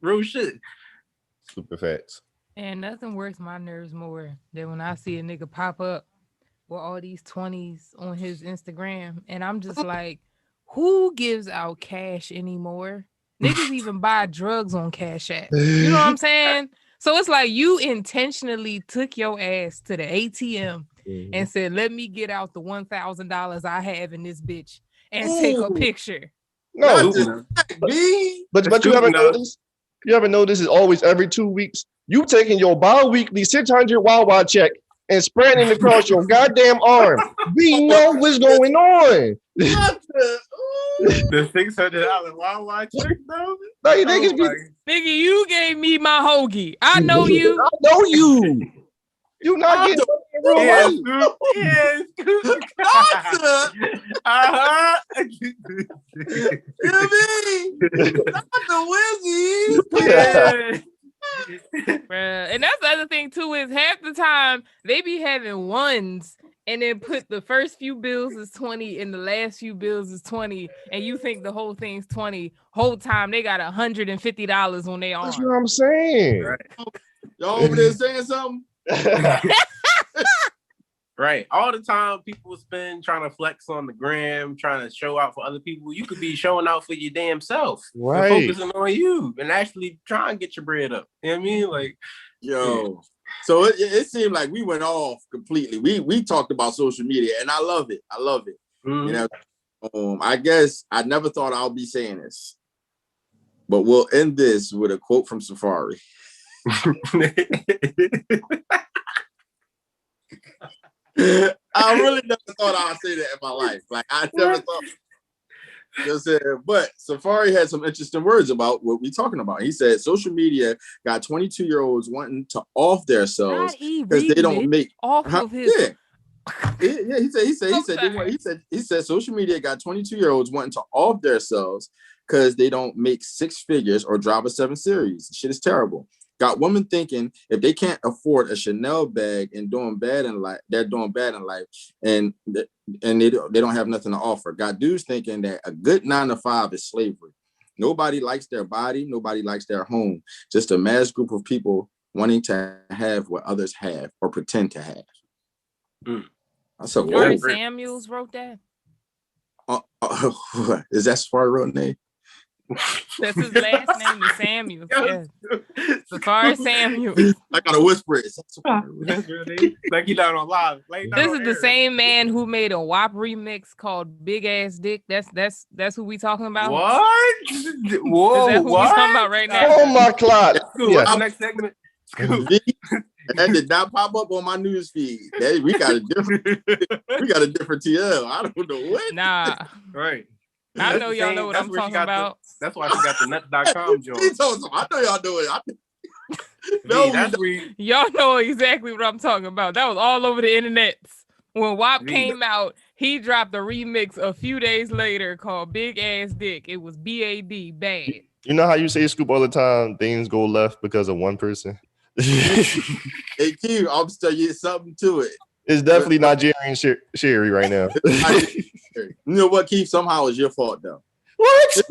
Real shit. Super facts. And nothing works my nerves more than when I see a nigga pop up with all these 20s on his Instagram, and I'm just like, who gives out cash anymore? Niggas even buy drugs on Cash App. You know what I'm saying? So it's like you intentionally took your ass to the ATM and said, let me get out the $1,000 I have in this bitch and take a picture. No, but you ever notice? You ever notice it's always every 2 weeks? You taking your bi-weekly 600 Wawa check and spreading it across your goddamn arm. We know what's going on. The $600 Wawa check, though? Nigga, you gave me my hoagie. I know you. I know you. You not getting real money. Yes. And that's the other thing too is half the time they be having ones and then put the first few bills as 20 and the last few bills is 20 and you think the whole thing's 20. Whole time they got $150 on their arm. That's what I'm saying. Right. Y'all over there saying something? Right. Right. All the time people spend trying to flex on the gram, trying to show out for other people. You could be showing out for your damn self. Right. And focusing on you and actually try and get your bread up. You know what I mean? Like, yo. So it seemed like we went off completely. We talked about social media and I love it. mm-hmm. You know, I guess I never thought I'll be saying this, but we'll end this with a quote from Safari. I really never thought I'd say that in my life. Like I never thought. But Safari had some interesting words about what we're talking about. He said social media got 22-year-olds wanting to off themselves because they don't make off of his. Yeah. He said social media got 22-year-olds wanting to off themselves because they don't make 6 figures or drive a 7 Series. Shit is terrible. Got women thinking if they can't afford a Chanel bag and doing bad in life, they're doing bad in life, and they don't have nothing to offer. Got dudes thinking that a good 9 to 5 is slavery. Nobody likes their body. Nobody likes their home. Just a mass group of people wanting to have what others have or pretend to have. I said, Safari Samuels wrote that. Is that Safari real name? That's his last name is Samuels. Yes. Safari Samuels. I gotta whisper it. Like he down on live. This is the same man who made a WAP remix called Big Ass Dick. That's who we talking about. What? Whoa! Is that who we talking about right now? Oh my God! What's the next segment? That did not pop up on my news feed. We got a different TL. I don't know what. Nah. Right. I know y'all know what I'm talking about. That's why she got the nuts.com joint. I know y'all know it. Y'all know exactly what I'm talking about. That was all over the internet. When WAP came out, he dropped a remix a few days later called Big Ass Dick. It was BAD, bad. You know how you say, Scoop, all the time, things go left because of one person? Hey, Q, I'm telling you something to it. It's definitely Nigerian Sherry right now. You know what, Keith? Somehow it's your fault, though. What?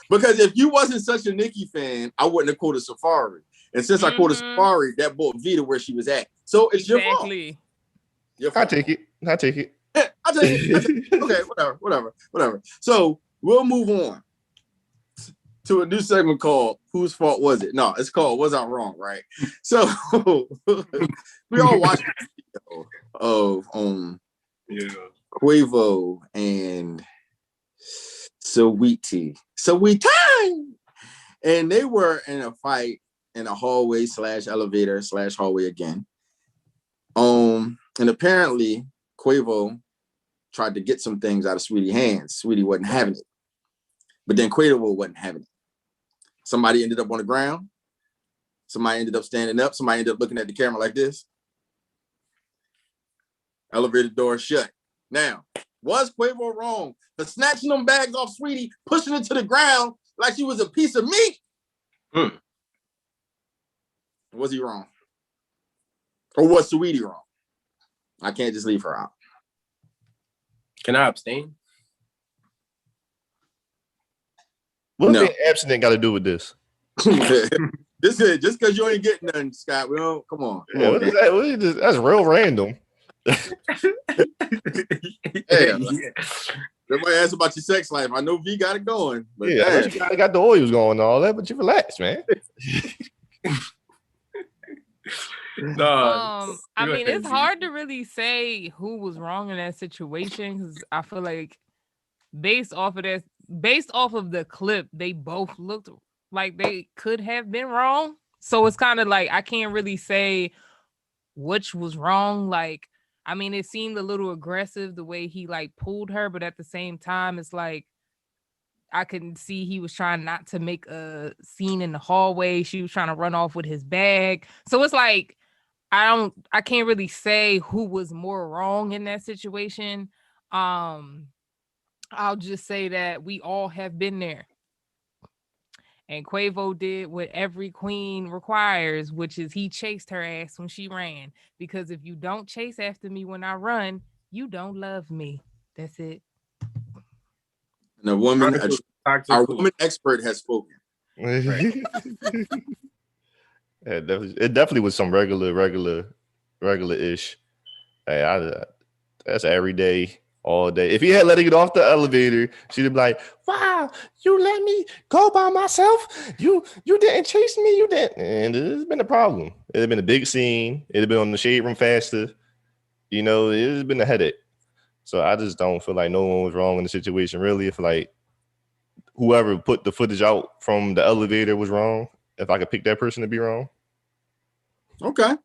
Because if you wasn't such a Nicki fan, I wouldn't have quoted Safari. And since I quoted Safari, that brought Vita where she was at. So it's your fault. Your fault. I take it. I take it. Okay, whatever. So we'll move on to a new segment called Whose Fault Was It? No, it's called Was I Wrong, right? So we all watched the video of Quavo and Saweetie. And they were in a fight in a hallway / elevator / hallway again. And apparently Quavo tried to get some things out of Sweetie's hands. Sweetie wasn't having it. But then Quavo wasn't having it. Somebody ended up on the ground. Somebody ended up standing up. Somebody ended up looking at the camera like this. Elevator door shut. Now, was Quavo wrong for snatching them bags off Sweetie, pushing it to the ground like she was a piece of meat? Was he wrong? Or was Sweetie wrong? I can't just leave her out. Can I abstain? What the abstinent got to do with this? This is just because you ain't getting nothing, Scott. We don't, come on. What is that? What is this? That's real random. Everybody asks about your sex life. I know V got it going. But yeah, I got the oils going and all that, but you relax, man. I mean, it's hard to really say who was wrong in that situation because I feel like based off of the clip, they both looked like they could have been wrong. So it's kind of like I can't really say which was wrong. Like, I mean, it seemed a little aggressive the way he like pulled her, but at the same time, it's like I can see he was trying not to make a scene in the hallway. She was trying to run off with his bag. So it's like I can't really say who was more wrong in that situation. I'll just say that we all have been there. And Quavo did what every queen requires, which is he chased her ass when she ran. Because if you don't chase after me when I run, you don't love me. That's it. And our woman expert has spoken. Right. It definitely was some regular-ish. Hey, that's every day, all day. If he had let her get off the elevator, she'd be like, "Wow, you let me go by myself. You didn't chase me. You didn't." And it's been a problem. It'd been a big scene. It'd been on the shade room faster. It's been a headache. So I just don't feel like no one was wrong in the situation. Really, if like whoever put the footage out from the elevator was wrong, if I could pick that person to be wrong. Okay,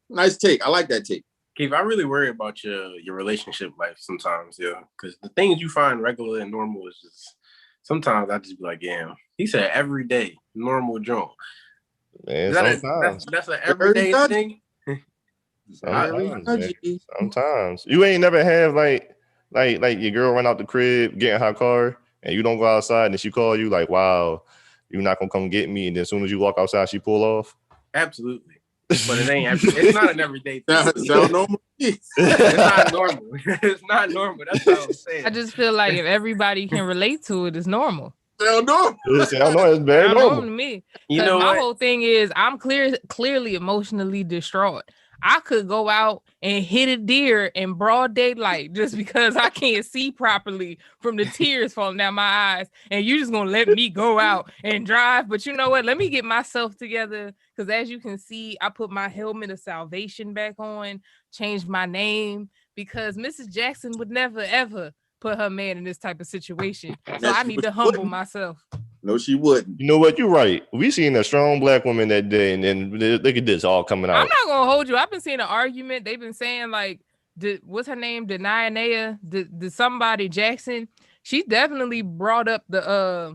nice take. I like that take. Keith, I really worry about your relationship life sometimes, because the things you find regular and normal is just sometimes I just be like, damn. He said every day, normal Joe. Man, that's an everyday thing. Sometimes you ain't never have like your girl run out the crib, get in her car, and you don't go outside, and then she call you like, "Wow, you're not gonna come get me," and then as soon as you walk outside, she pull off. Absolutely. But it ain't. It's not an everyday thing. Sound normal. It's not normal. It's not normal. That's what I'm saying. I just feel like if everybody can relate to it, it's normal. Sound normal. It's very normal to me. You know, my whole thing is I'm clearly emotionally distraught. I could go out and hit a deer in broad daylight just because I can't see properly from the tears falling down my eyes. And you just gonna let me go out and drive. But you know what? Let me get myself together. Because as you can see, I put my helmet of salvation back on, changed my name because Mrs. Jackson would never, ever put her man in this type of situation. So I need to humble myself. No, she wouldn't. You know what? You're right. We seen a strong black woman that day, and then look at this all coming out. I'm not gonna hold you. I've been seeing an argument. They've been saying like, what's her name? Denia, the somebody Jackson. She definitely brought up the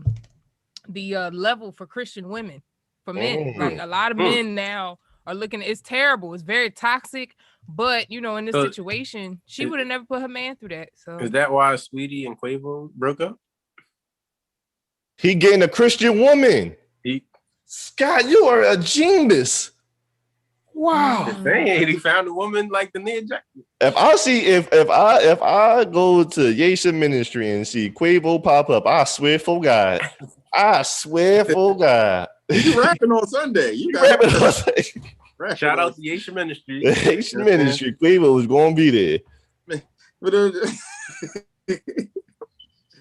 level for Christian women, for men. Like a lot of men now are looking. It's terrible. It's very toxic. But in this situation, she would have never put her man through that. So is that why Sweetie and Quavo broke up? He getting a Christian woman. Scott, you are a genius. Wow. He found a woman like the Nia Jackson. If I go to Yesha Ministry and see Quavo pop up, I swear for God. You rapping on Sunday. Shout out to Yesha Ministry. Yesha Ministry. Quavo is going to be there.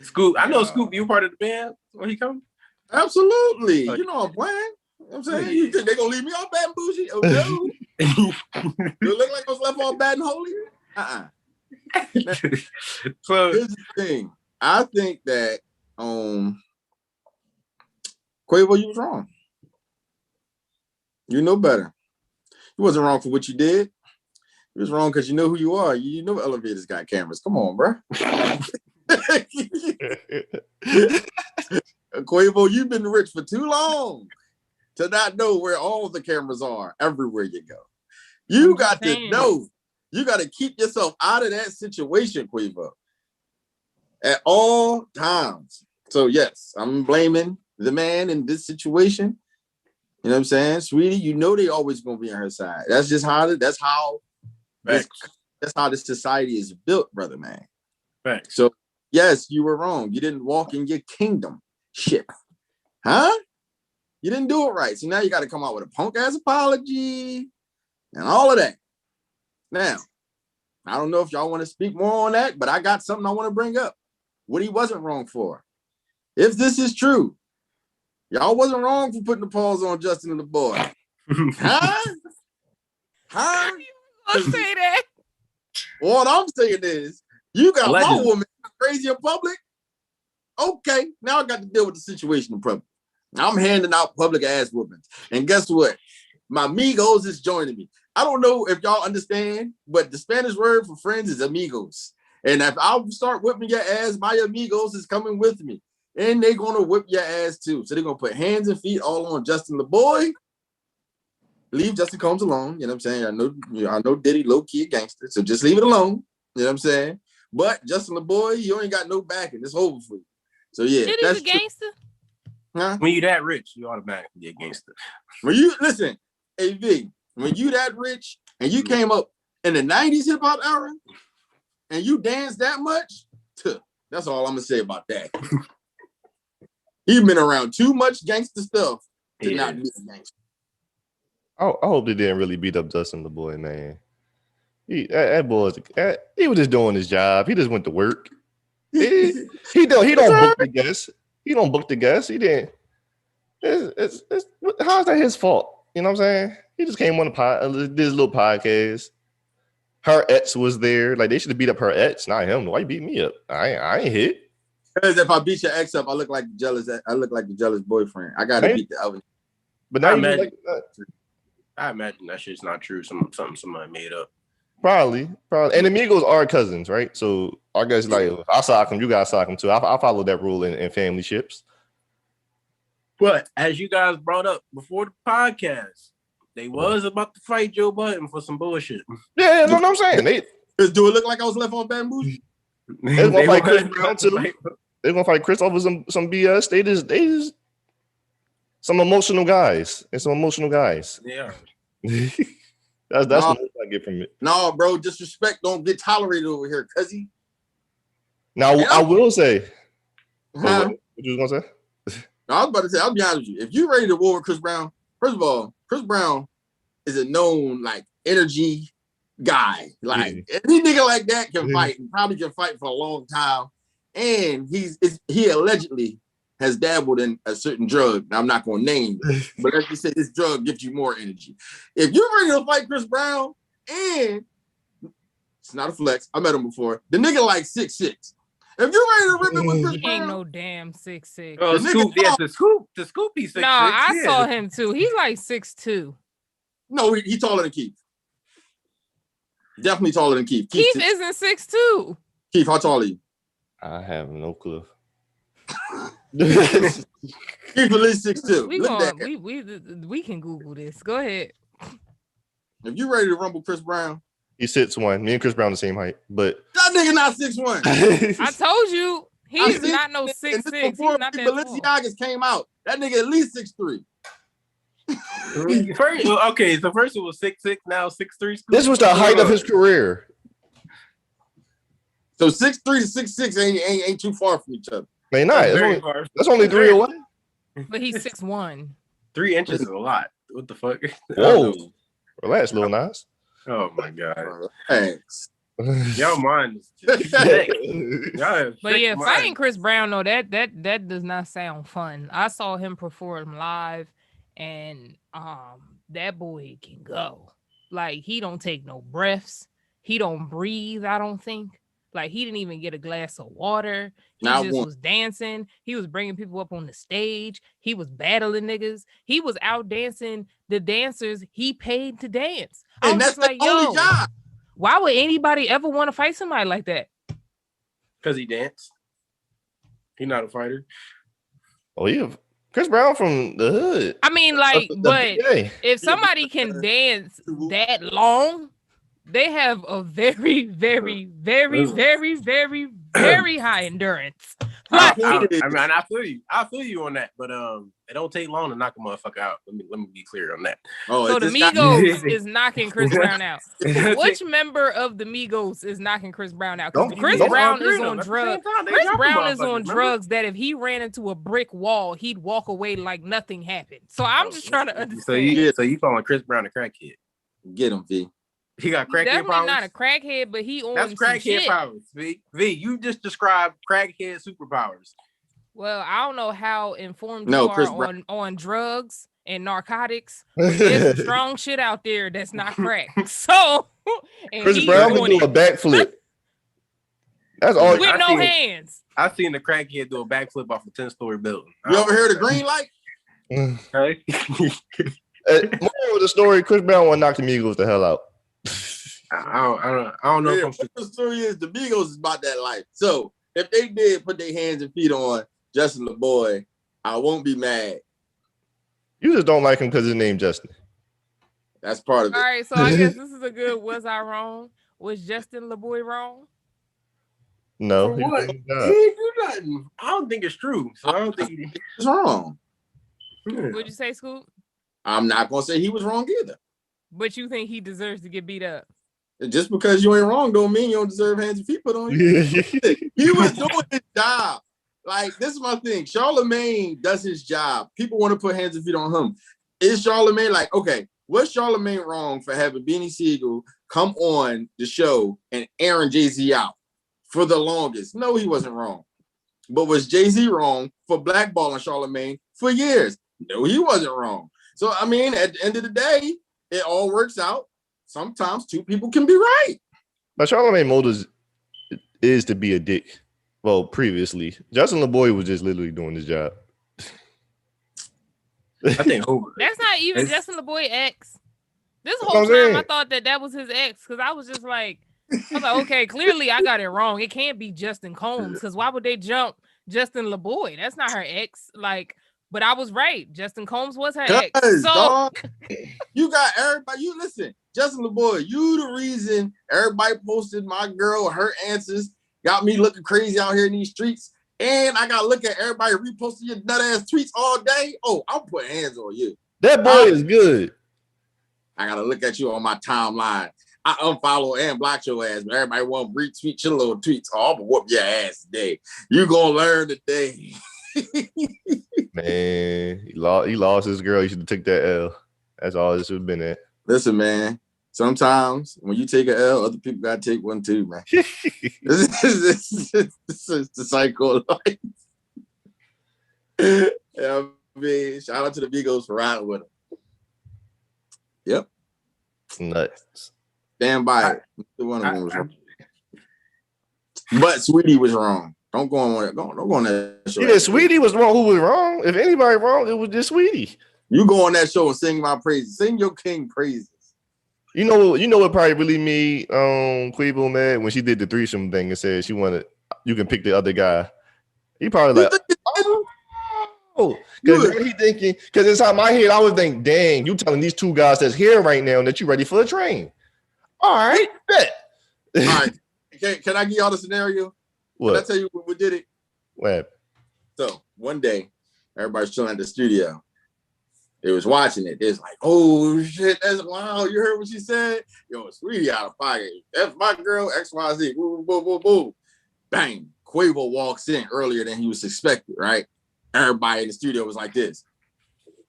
Scoop, I know Scoop, you part of the band when he comes? Absolutely. You know I'm playing. I'm saying you think they're gonna leave me all bad and bougie? Oh no. You look like I was left all bad and holy? So here's the thing. I think that Quavo, you was wrong. You know better. You wasn't wrong for what you did. You was wrong because you know who you are. You know elevators got cameras. Come on, bro. Quavo, you've been rich for too long to not know where all the cameras are everywhere you go. You got to know. You got to keep yourself out of that situation, Quavo, at all times. So yes, I'm blaming the man in this situation. You know what I'm saying, sweetie? You know they always gonna be on her side. That's just how. That's how this society is built, brother man. Right. So yes, you were wrong. You didn't walk in your kingdom ship, huh? You didn't do it right. So now you got to come out with a punk ass apology and all of that. Now, I don't know if y'all want to speak more on that, but I got something I want to bring up. What he wasn't wrong for. If this is true, y'all wasn't wrong for putting the pause on Justin and the boy. Huh? You gonna say that? What I'm saying is, you got my woman crazy in public. Okay, now I got to deal with the situation in public. I'm handing out public ass whoopings. And guess what? My amigos is joining me. I don't know if y'all understand, but the Spanish word for friends is amigos. And if I start whipping your ass, my amigos is coming with me. And they're going to whip your ass too. So they're going to put hands and feet all on Justin the boy. Leave Justin Combs alone. You know what I'm saying? I know Diddy low-key a gangster. So just leave it alone. You know what I'm saying? But Justin the boy, you ain't got no backing. It's over for you. So yeah. Diddy's a gangster? Huh? When you that rich, you automatically get gangster. When you listen, AV, when you that rich and you came up in the 90s hip hop era and you danced that much, that's all I'm gonna say about that. You've been around too much gangster stuff to not be a gangster. I hope they didn't really beat up Justin the boy, man. That boy, he was just doing his job. He just went to work. He don't book the guests. He don't book the guests. He didn't. How's that his fault? You know what I'm saying? He just came on did his little podcast. Her ex was there. Like they should have beat up her ex, not him. Why you beat me up? I ain't hit. Because if I beat your ex up, I look like the jealous boyfriend. I gotta beat the other. But now I imagine that shit's not true. Something somebody made up. Probably. And amigos are cousins, right? So I guess like if I sock him, you guys sock him too. I follow that rule in family ships. But as you guys brought up before the podcast, they was about to fight Joe Budden for some bullshit. Yeah, you know what I'm saying? Do it look like I was left on bamboo? They're gonna fight Chris Brown too. They're gonna fight Chris over some BS. They just some emotional guys. And some emotional guys. Yeah. That's the most I get from it. No, bro, disrespect don't get tolerated over here, cuzzy. Now I will say. What you was gonna say? No, I was about to say, I'll be honest with you. If you're ready to war with Chris Brown, first of all, Chris Brown is a known like energy guy. Like any nigga like that can fight and probably can fight for a long time. And he allegedly has dabbled in a certain drug. Now, I'm not going to name it, but as you said, this drug gives you more energy. If you're ready to fight Chris Brown, and it's not a flex, I met him before. The nigga like 6'6". If you're ready to rip it with Chris Brown, ain't no damn 6'6". Oh, the Scoop, he's 6'6". No, I saw him too. He's like 6'2". No, he taller than Keith. Definitely taller than Keith. Keith isn't 6'2". Keith, how tall are you? I have no clue. Keith at least 6'2". We can Google this. Go ahead. If you're ready to rumble Chris Brown, he's 6'1". Me and Chris Brown the same height, but that nigga not 6'1". I told you he's not no 6'6". Before not that Balenciagas came out, that nigga at least 6'3". Okay, so first it was 6'6", now 6'3". This was the height of his career. So 6'3" to 6'6" ain't too far from each other. They not. That's only 3 away. But he's 6'1". 3 inches is a lot. What the fuck? Whoa. Relax, little Nas. Oh my god. Thanks. Y'all mind is sick. But yeah, fighting Chris Brown, though, that does not sound fun. I saw him perform live, and that boy can go. Like, he don't take no breaths. He don't breathe, I don't think. Like, he didn't even get a glass of water. He was dancing. He was bringing people up on the stage. He was battling niggas. He was out dancing the dancers he paid to dance. And that's like, the only job. Why would anybody ever want to fight somebody like that? Because he danced. He's not a fighter. Oh, yeah. Chris Brown from the hood. I mean, like, but if somebody can dance that long, they have a very, very, very, very, very, very high endurance. I feel you. I feel you on that, but it don't take long to knock a motherfucker out. Let me be clear on that. So the Migos is knocking Chris Brown out. Which member of the Migos is knocking Chris Brown out? Because Chris Brown is on drugs. Chris Brown is on drugs that if he ran into a brick wall, he'd walk away like nothing happened. So I'm just trying to understand. So you calling Chris Brown a crackhead? Get him, V. He got crackhead definitely powers. Not a crackhead, but he on that's crackhead powers. V, you just described crackhead superpowers. Well, I don't know how informed you are on drugs and narcotics. There's some strong shit out there that's not crack. So Chris Brown can do a backflip. That's all. With no hands. I've seen the crackhead do a backflip off a 10-story building. You ever heard of green light? Okay. More of the story, Chris Brown want to knock the Migos the hell out. I don't know. Yeah, what the story is, the Migos is about that life. So if they did put their hands and feet on Justin LeBoy, I won't be mad. You just don't like him because his name Justin. That's part of it. All right, so I guess this is a good. Was I wrong? Was Justin LeBoy wrong? No, he didn't do nothing. I don't think it's true. So I don't think he's wrong. What'd you say, Scoop? I'm not gonna say he was wrong either. But you think he deserves to get beat up? Just because you ain't wrong don't mean you don't deserve hands and feet put on you. He was doing his job. Like, this is my thing. Charlemagne does his job. People want to put hands and feet on him. Is Charlemagne like, okay, what's Charlemagne wrong for having Beanie Siegel come on the show and Aaron Jay-Z out for the longest. No, he wasn't wrong. But was Jay-Z wrong for blackballing Charlamagne for years? No, he wasn't wrong. So, I mean, at the end of the day, it all works out. Sometimes two people can be right. But Charlamagne motives is to be a dick. Well, previously, Justin LeBoy was just literally doing his job. I think that's not even Justin LeBoy ex. This whole time I thought that was his ex because I was like, okay, clearly I got it wrong. It can't be Justin Combs because why would they jump Justin LeBoy? That's not her ex. Like, but I was right. Justin Combs was her ex. So dog, you got everybody. You listen, Justin LeBoy. You the reason everybody posted my girl, her answers got me looking crazy out here in these streets. And I gotta look at everybody reposting your nut ass tweets all day. Oh, I'm putting hands on you. That boy is good. I gotta look at you on my timeline. I unfollow and block your ass, but everybody want to retweet your little tweets. Oh, I'm gonna whoop your ass today. You gonna learn today. Man, he lost his girl. You should have took that L. That's all this should have been at. Listen, man. Sometimes when you take an L, other people gotta take one too, man. This is the cycle of life. Yeah, I mean, shout out to the Migos for riding with him. Yep. Nuts. Stand by it. One of them was wrong. But Sweetie was wrong. Don't go on that. Don't go on that show. Yeah, Sweetie was wrong. Who was wrong? If anybody wrong, it was just Sweetie. You go on that show and sing my praises. Sing your king praises. You know what probably really made Quavo mad when she did the threesome thing and said you can pick the other guy. He probably like, oh, because he thinking, because inside my head I would think, dang, you telling these two guys that's here right now that you ready for a train. All right, bet. All right. Can I give y'all the scenario? What? Can I tell you what did it? What? So one day, everybody's chilling at the studio. They was watching it. It's like, oh shit, that's wow. You heard what she said? Yo, Sweetie out of pocket. That's my girl, XYZ. Boom, boom, boom, boom. Bang. Quavo walks in earlier than he was expected, right? Everybody in the studio was like this.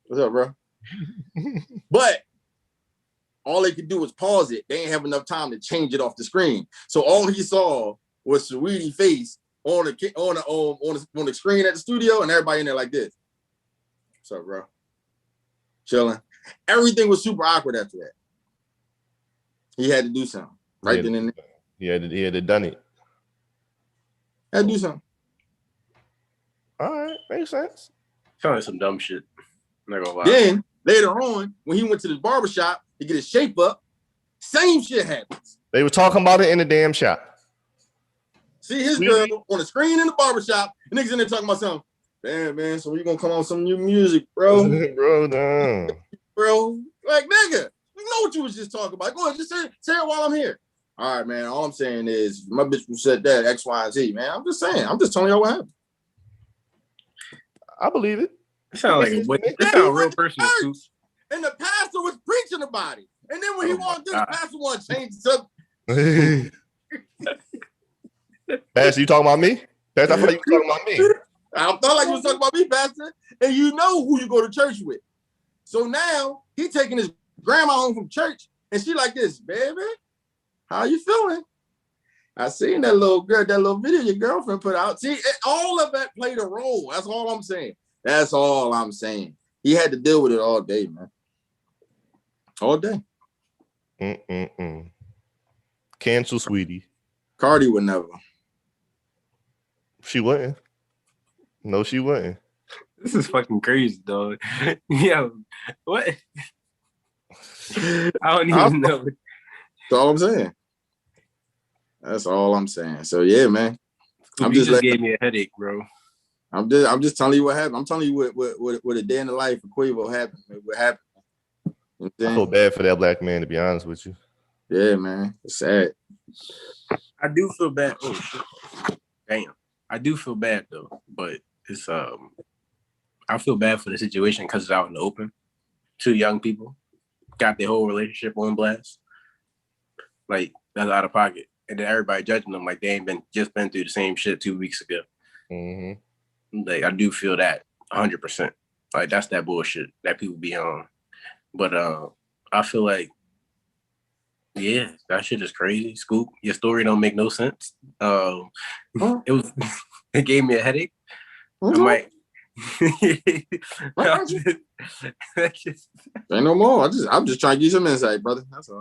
What's up, bro? But all they could do was pause it. They didn't have enough time to change it off the screen. So all he saw was Sweetie's face on the screen at the studio, and everybody in there like this. What's up, bro? Chilling. Everything was super awkward after that. He had to do something right then and there. He had to done it. Had to do something. All right, makes sense. Sounds like some dumb shit. I'm not gonna lie. Then later on, when he went to the barbershop to get his shape up, same shit happens. They were talking about it in the damn shop. See his girl on the screen in the barbershop, and niggas in there talking about something. Damn, man, so you gonna come on some new music, bro? Bro, no. Bro, like, nigga, you know what you was just talking about. Go ahead, just say it while I'm here. All right, man, all I'm saying is my bitch said that X, Y, and Z, man. I'm just saying. I'm just telling y'all what happened. I believe it. It sounds like a real person. And the pastor was preaching about it. And then when he walked in, the pastor wanted to change the subject. Pastor, you talking about me? Pastor, I thought you were talking about me. I thought like you was talking about me, Pastor. And you know who you go to church with. So now he taking his grandma home from church, and she like this, baby, how you feeling? I seen that little video your girlfriend put out. See, all of that played a role. That's all I'm saying. That's all I'm saying. He had to deal with it all day, man. All day. Cancel Sweetie. Cardi would never. She wouldn't. No, she wouldn't. This is fucking crazy, dog. Yo, what? I don't even know. That's all I'm saying. That's all I'm saying. So yeah, man. You just gave me a headache, bro. I'm just telling you what happened. I'm telling you what a day in the life of Quavo happened. What happened. You know I feel bad for that black man, to be honest with you. Yeah, man. It's sad. I do feel bad. Oh, damn. I do feel bad though, but it's I feel bad for the situation because it's out in the open. Two young people got their whole relationship on blast. Like, that's out of pocket. And then everybody judging them like they ain't just been through the same shit 2 weeks ago. Mm-hmm. Like, I do feel that 100%. Like, that's that bullshit that people be on. But I feel like Yeah, that shit is crazy. Scoop, your story don't make no sense. It gave me a headache. I might. Ain't no more. I'm just trying to give you some insight, brother. That's all.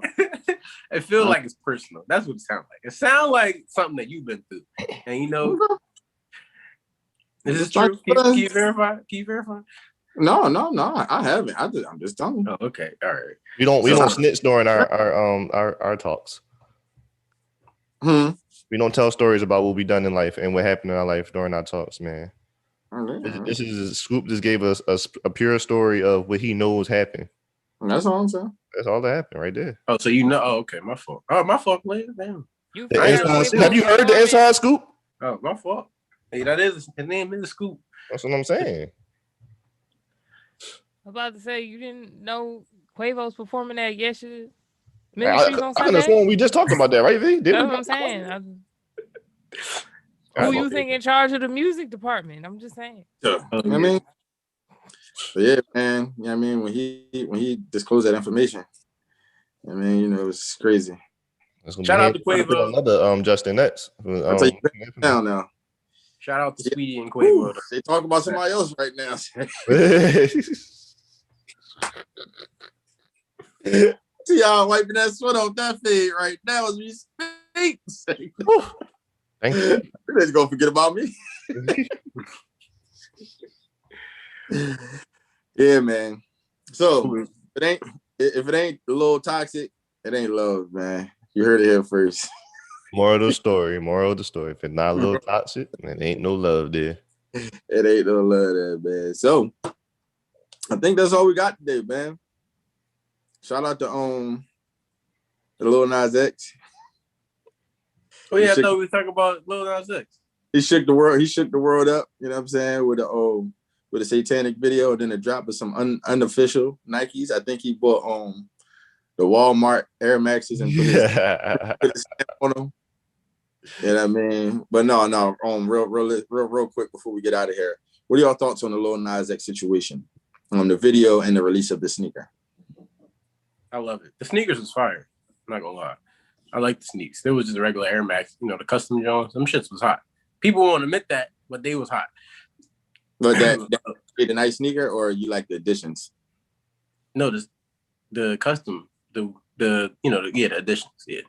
It feels like it's personal. That's what it sounds like. It sounds like something that you've been through, and is this true? Can you verify? Can you verify? No. I haven't. I'm just telling you. Oh, okay, all right. We don't snitch during our talks. We don't tell stories about what we done in life and what happened in our life during our talks, man. This is Scoop just gave us a pure story of what he knows happened. That's all I'm saying. That's all that happened right there. Oh, so you know? Oh, okay, my fault. Oh, my fault, player. Damn. Have you heard the inside scoop? Oh, my fault. Hey, that is his name is Scoop. That's what I'm saying. I'm about to say you didn't know Quavo's performing at Yesha's Ministries on Sunday. I understand. We just talked about that, right, V? That's what I'm saying. Who you think in charge of the music department? I'm just saying. I mean, yeah, man. You know what I mean? When he disclosed that information, I mean, it was crazy. Shout out to Quavo. Another Justin Nets. Now. Shout out to Speedy and Quavo. They talk about somebody else right now. See y'all wiping that sweat off that fade right now as we speak. Thank you. You're just gonna forget about me. Yeah, man. So if it ain't a little toxic, it ain't love, man. You heard it here first. Moral of the story. If it's not a little toxic, it ain't no love there. It ain't no love there, man. So I think that's all we got today, man. Shout out to the Lil Nas X. Oh yeah, I thought we were talking about Lil Nas X. He shook the world up, you know what I'm saying, with a satanic video, and then a drop of some unofficial Nikes. I think he bought the Walmart Air Maxes and put his stamp on them. You know what I mean? But no, real quick before we get out of here. What are y'all thoughts on the Lil Nas X situation? On the video and the release of the sneaker? I love it. The sneakers was fire. I'm not gonna lie. I like the sneaks. There was just a regular Air Max, the custom Jones. Them shits was hot. People won't admit that, but they was hot. But that the nice sneaker, or you like the additions? No, the custom, the additions. Yeah.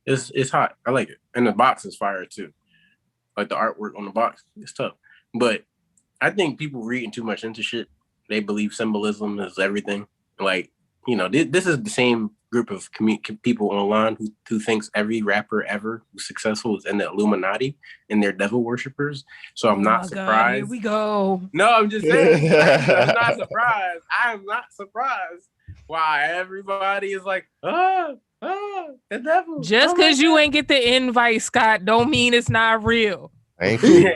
It's hot. I like it. And the box is fire too. Like the artwork on the box. It's tough. But I think people reading too much into shit. They believe symbolism is everything. Like, this is the same group of people online who thinks every rapper ever who's successful is in the Illuminati and they're devil worshippers. So I'm not surprised. God, here we go. No, I'm just saying. I'm not surprised. I'm not surprised why everybody is like, the devil. Just because you ain't get the invite, Scott, don't mean it's not real. Thank you.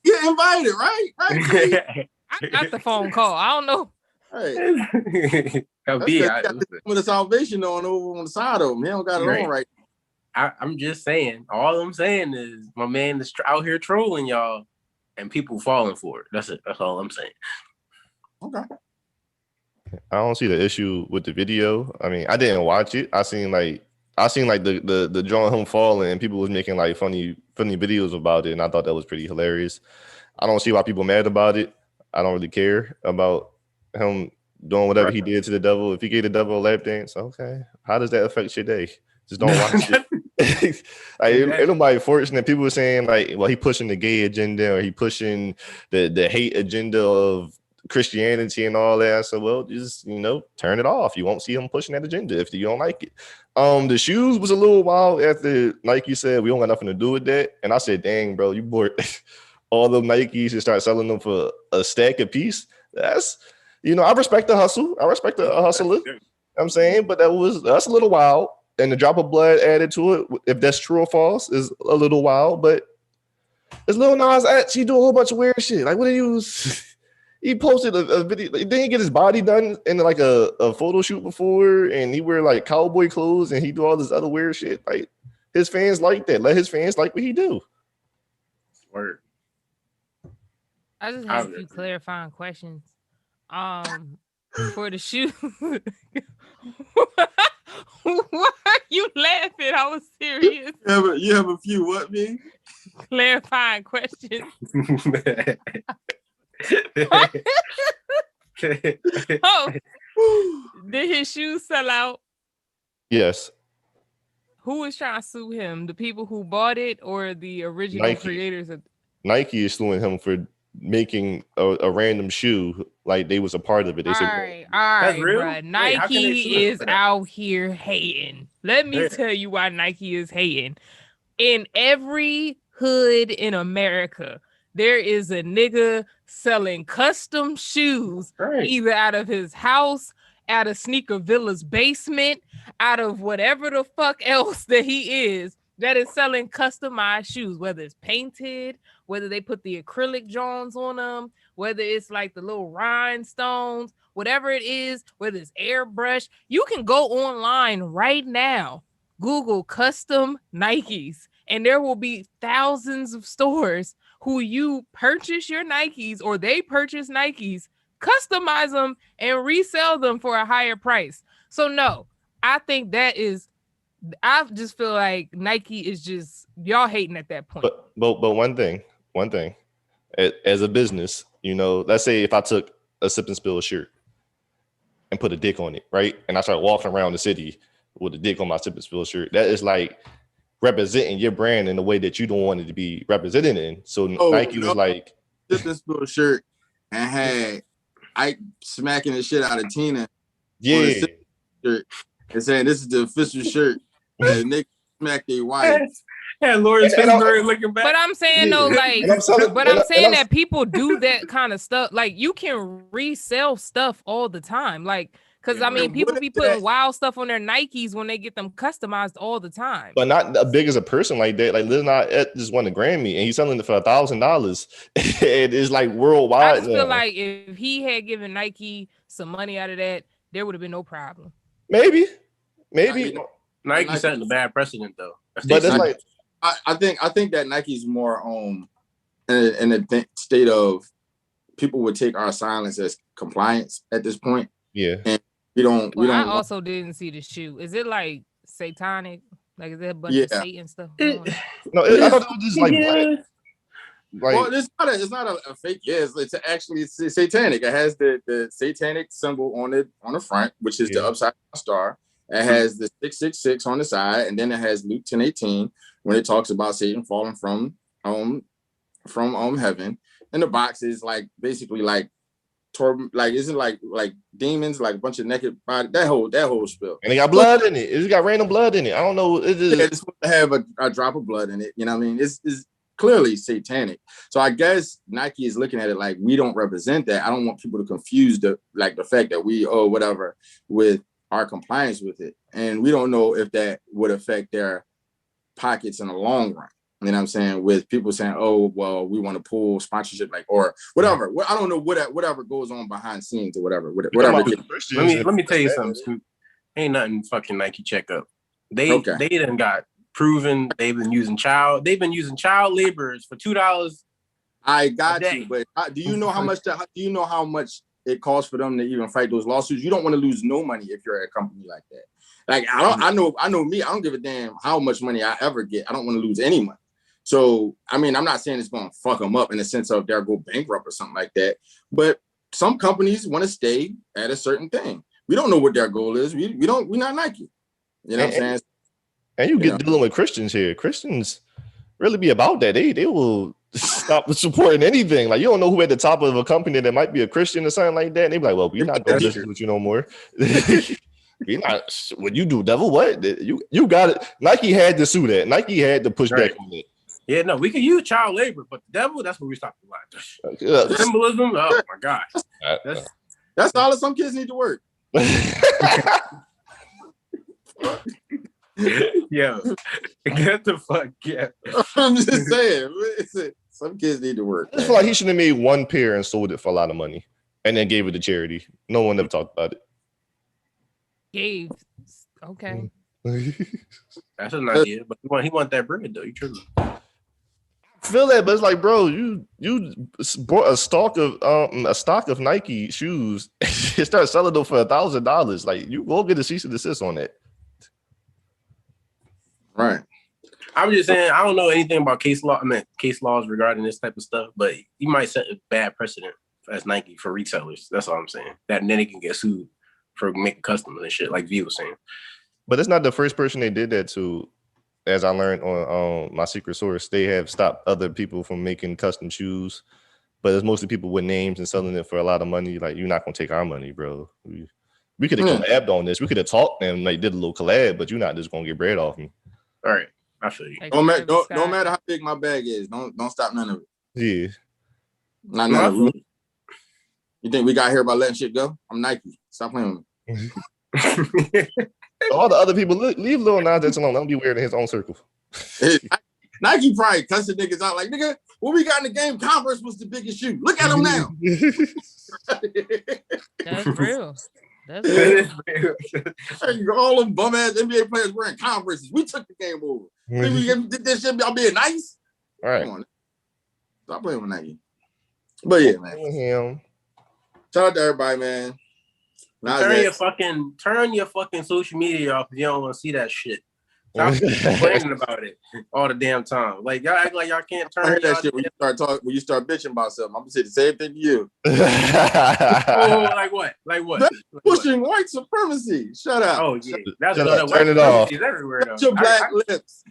Get invited, right? I got the phone call. I don't know. Hey. With the salvation over on the side of him. He don't got it on right. I'm just saying. All I'm saying is my man is out here trolling y'all, and people falling for it. That's it. That's all I'm saying. Okay. I don't see the issue with the video. I mean, I didn't watch it. I seen the drawing him falling, and people was making like funny videos about it, and I thought that was pretty hilarious. I don't see why people mad about it. I don't really care about him doing whatever he did to the devil. If he gave the devil a lap dance, okay. How does that affect your day? Just don't watch it. Ain't nobody fortunate. People were saying like, well, he pushing the gay agenda, or he pushing the hate agenda of Christianity and all that. So, well, just turn it off. You won't see him pushing that agenda if you don't like it. The shoes was a little wild after Nike said we don't got nothing to do with that, and I said, dang, bro, you bought all them Nikes and start selling them for a stack a piece. That's I respect the hustle. I respect a hustler. I'm saying, but that's a little wild. And the drop of blood added to it, if that's true or false, is a little wild. But it's Lil Nas X. He do a whole bunch of weird shit. Like, what did you? He posted a video. Didn't he get his body done in like a photo shoot before, and he wear like cowboy clothes, and he do all this other weird shit. Like, his fans like that. Let his fans like what he do. Word. I just have a few clarifying questions. For the shoe, I was serious. You have a few what, me? Clarifying questions. Oh, did his shoes sell out? Yes. Who is trying to sue him? The people who bought it or the original creators? Nike is suing him for making a random shoe like they was a part of it. They all right, bro. Nike is out here hating. Let me tell you why Nike is hating. In every hood in America, there is a nigga selling custom shoes, either out of his house, out of Sneaker Villa's basement, out of whatever the fuck else that he is, that is selling customized shoes, whether it's painted, whether they put the acrylic Jones on them, whether it's like the little rhinestones, whatever it is, whether it's airbrush. You can go online right now, Google custom Nikes, and there will be thousands of stores who you purchase your Nikes or they purchase Nikes, customize them, and resell them for a higher price. So no, I think that is, I just feel like Nike is just, y'all hating at that point. But one thing, as a business, you know, let's say if I took a sip and spill shirt and put a dick on it, right? And I started walking around the city with a dick on my sip and spill shirt, that is like representing your brand in the way that you don't want it to be represented in. So Nike was like, sip and spill shirt and had Ike smacking the shit out of Tina. Yeah. Shirt and saying this is the official shirt. And Nick smacked their wife. Yeah, Lawrence Fishburne looking back. But I'm saying though, like, I'm saying that people do that kind of stuff. Like, you can resell stuff all the time. Like, because I mean, people be putting wild stuff on their Nikes when they get them customized all the time. But not as big as a person like that. Like Lil Nas X just won a Grammy and he's selling it for $1,000. It is like worldwide. I just feel like if he had given Nike some money out of that, there would have been no problem. Maybe. Nike setting a bad precedent though. But it's like, I think that Nike's more in a state of people would take our silence as compliance at this point. Yeah. And we don't. I also didn't see the shoe. Is it like satanic? Like, is there a bunch of Satan stuff? No, I thought it was just like black. Like, well, it's not a fake. Yeah, it's satanic. It has the satanic symbol on the front, which is the upside down star. It has the 666 on the side, and then it has Luke 10:18 when it talks about Satan falling from heaven. And the box is like basically like isn't like demons, like a bunch of naked body. That whole spill. And it got blood in it. It's got random blood in it. I don't know. It's supposed to have a drop of blood in it. You know what I mean? It's clearly satanic. So I guess Nike is looking at it like we don't represent that. I don't want people to confuse the fact that we whatever with our compliance with it. And we don't know if that would affect their pockets in the long run. You know what I'm saying? With people saying, oh, well, we want to pull sponsorship, like, or whatever. I don't know whatever goes on behind scenes or whatever. Let me tell you something, Scoop. Ain't nothing fucking Nike checkup. They done got proven they've been using child laborers for $2. I got you, but do you know how much it costs for them to even fight those lawsuits? You don't want to lose no money if you're at a company like that. Like I know me. I don't give a damn how much money I ever get. I don't want to lose any money. So I mean, I'm not saying it's going to fuck them up in the sense of they'll go bankrupt or something like that. But some companies want to stay at a certain thing. We don't know what their goal is. We're not Nike. You know what I'm saying? And you get dealing with Christians here. Christians really be about that. They will stop supporting anything. Like, you don't know who at the top of a company that might be a Christian or something like that. And they be like, well, we're not doing this with you no more. We're not. What you do, devil? What? You got it. Nike had to sue that. Nike had to push back on it. Yeah, no, we can use child labor, but the devil, that's where we stop the line. Symbolism, oh my gosh. That's all that some kids need to work. Yo, get the fuck yeah. I'm just saying, some kids need to work. I feel like he should have made one pair and sold it for a lot of money and then gave it to charity. No one ever talked about it. Okay. That's an idea, but he want that bread though. You true. Feel that, but it's like, bro, you bought a stock of Nike shoes and start selling them for $1,000. Like, you go get a cease and desist on that. Right. I'm just saying, I don't know anything about case laws regarding this type of stuff, but you might set a bad precedent as Nike for resellers. That's all I'm saying. That then they can get sued for making customers and shit, like V was saying. But it's not the first person they did that to. As I learned on my secret source, they have stopped other people from making custom shoes, but it's mostly people with names and selling it for a lot of money. Like, you're not gonna take our money, bro. We could have collabed on this. We could have talked and like did a little collab, but you're not just gonna get bread off me. All right, I feel you. Like No Travis matter Scott. how big my bag is, don't stop none of it. Yeah. Not none of it. You think we got here by letting shit go? I'm Nike. Stop playing with me. All the other people, leave Lil Nas X alone. Don't be weird in his own circle. Nike probably cussing niggas out like, nigga, what we got in the game, Converse was the biggest shoe. Look at them now. That's real. That's real. All them bum ass NBA players wearing Converses. We took the game over. Think we did this shit y'all being nice? All right. Come on. Stop playing with Nike. But yeah, man. Shout out to everybody, man. Turn your fucking social media off if you don't want to see that shit. Stop complaining about it all the damn time. Like, y'all act like y'all can't turn. I heard that shit when you start bitching about something. I'm gonna say the same thing to you. Like what? Like what? That's pushing white supremacy. Shut up. Oh yeah, that's Shut up. Turn it off. Everywhere though. Your black lips.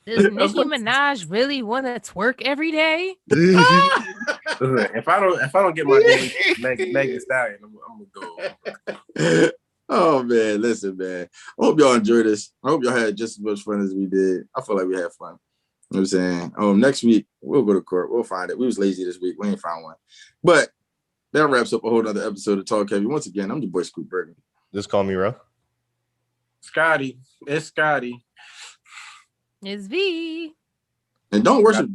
Does Nicki Minaj really want to twerk every day? If I don't get my day Megan Stallion, I'm gonna go. Oh man, listen, man. I hope y'all enjoyed this. I hope y'all had just as much fun as we did. I feel like we had fun. You know what I'm saying? Next week we'll go to court. We'll find it. We was lazy this week. We ain't found one. But that wraps up a whole other episode of TalkHvy. Once again, I'm your boy Scoop Burger. Just call me Ro. Scottie. It's Scottie. It's V. And don't worship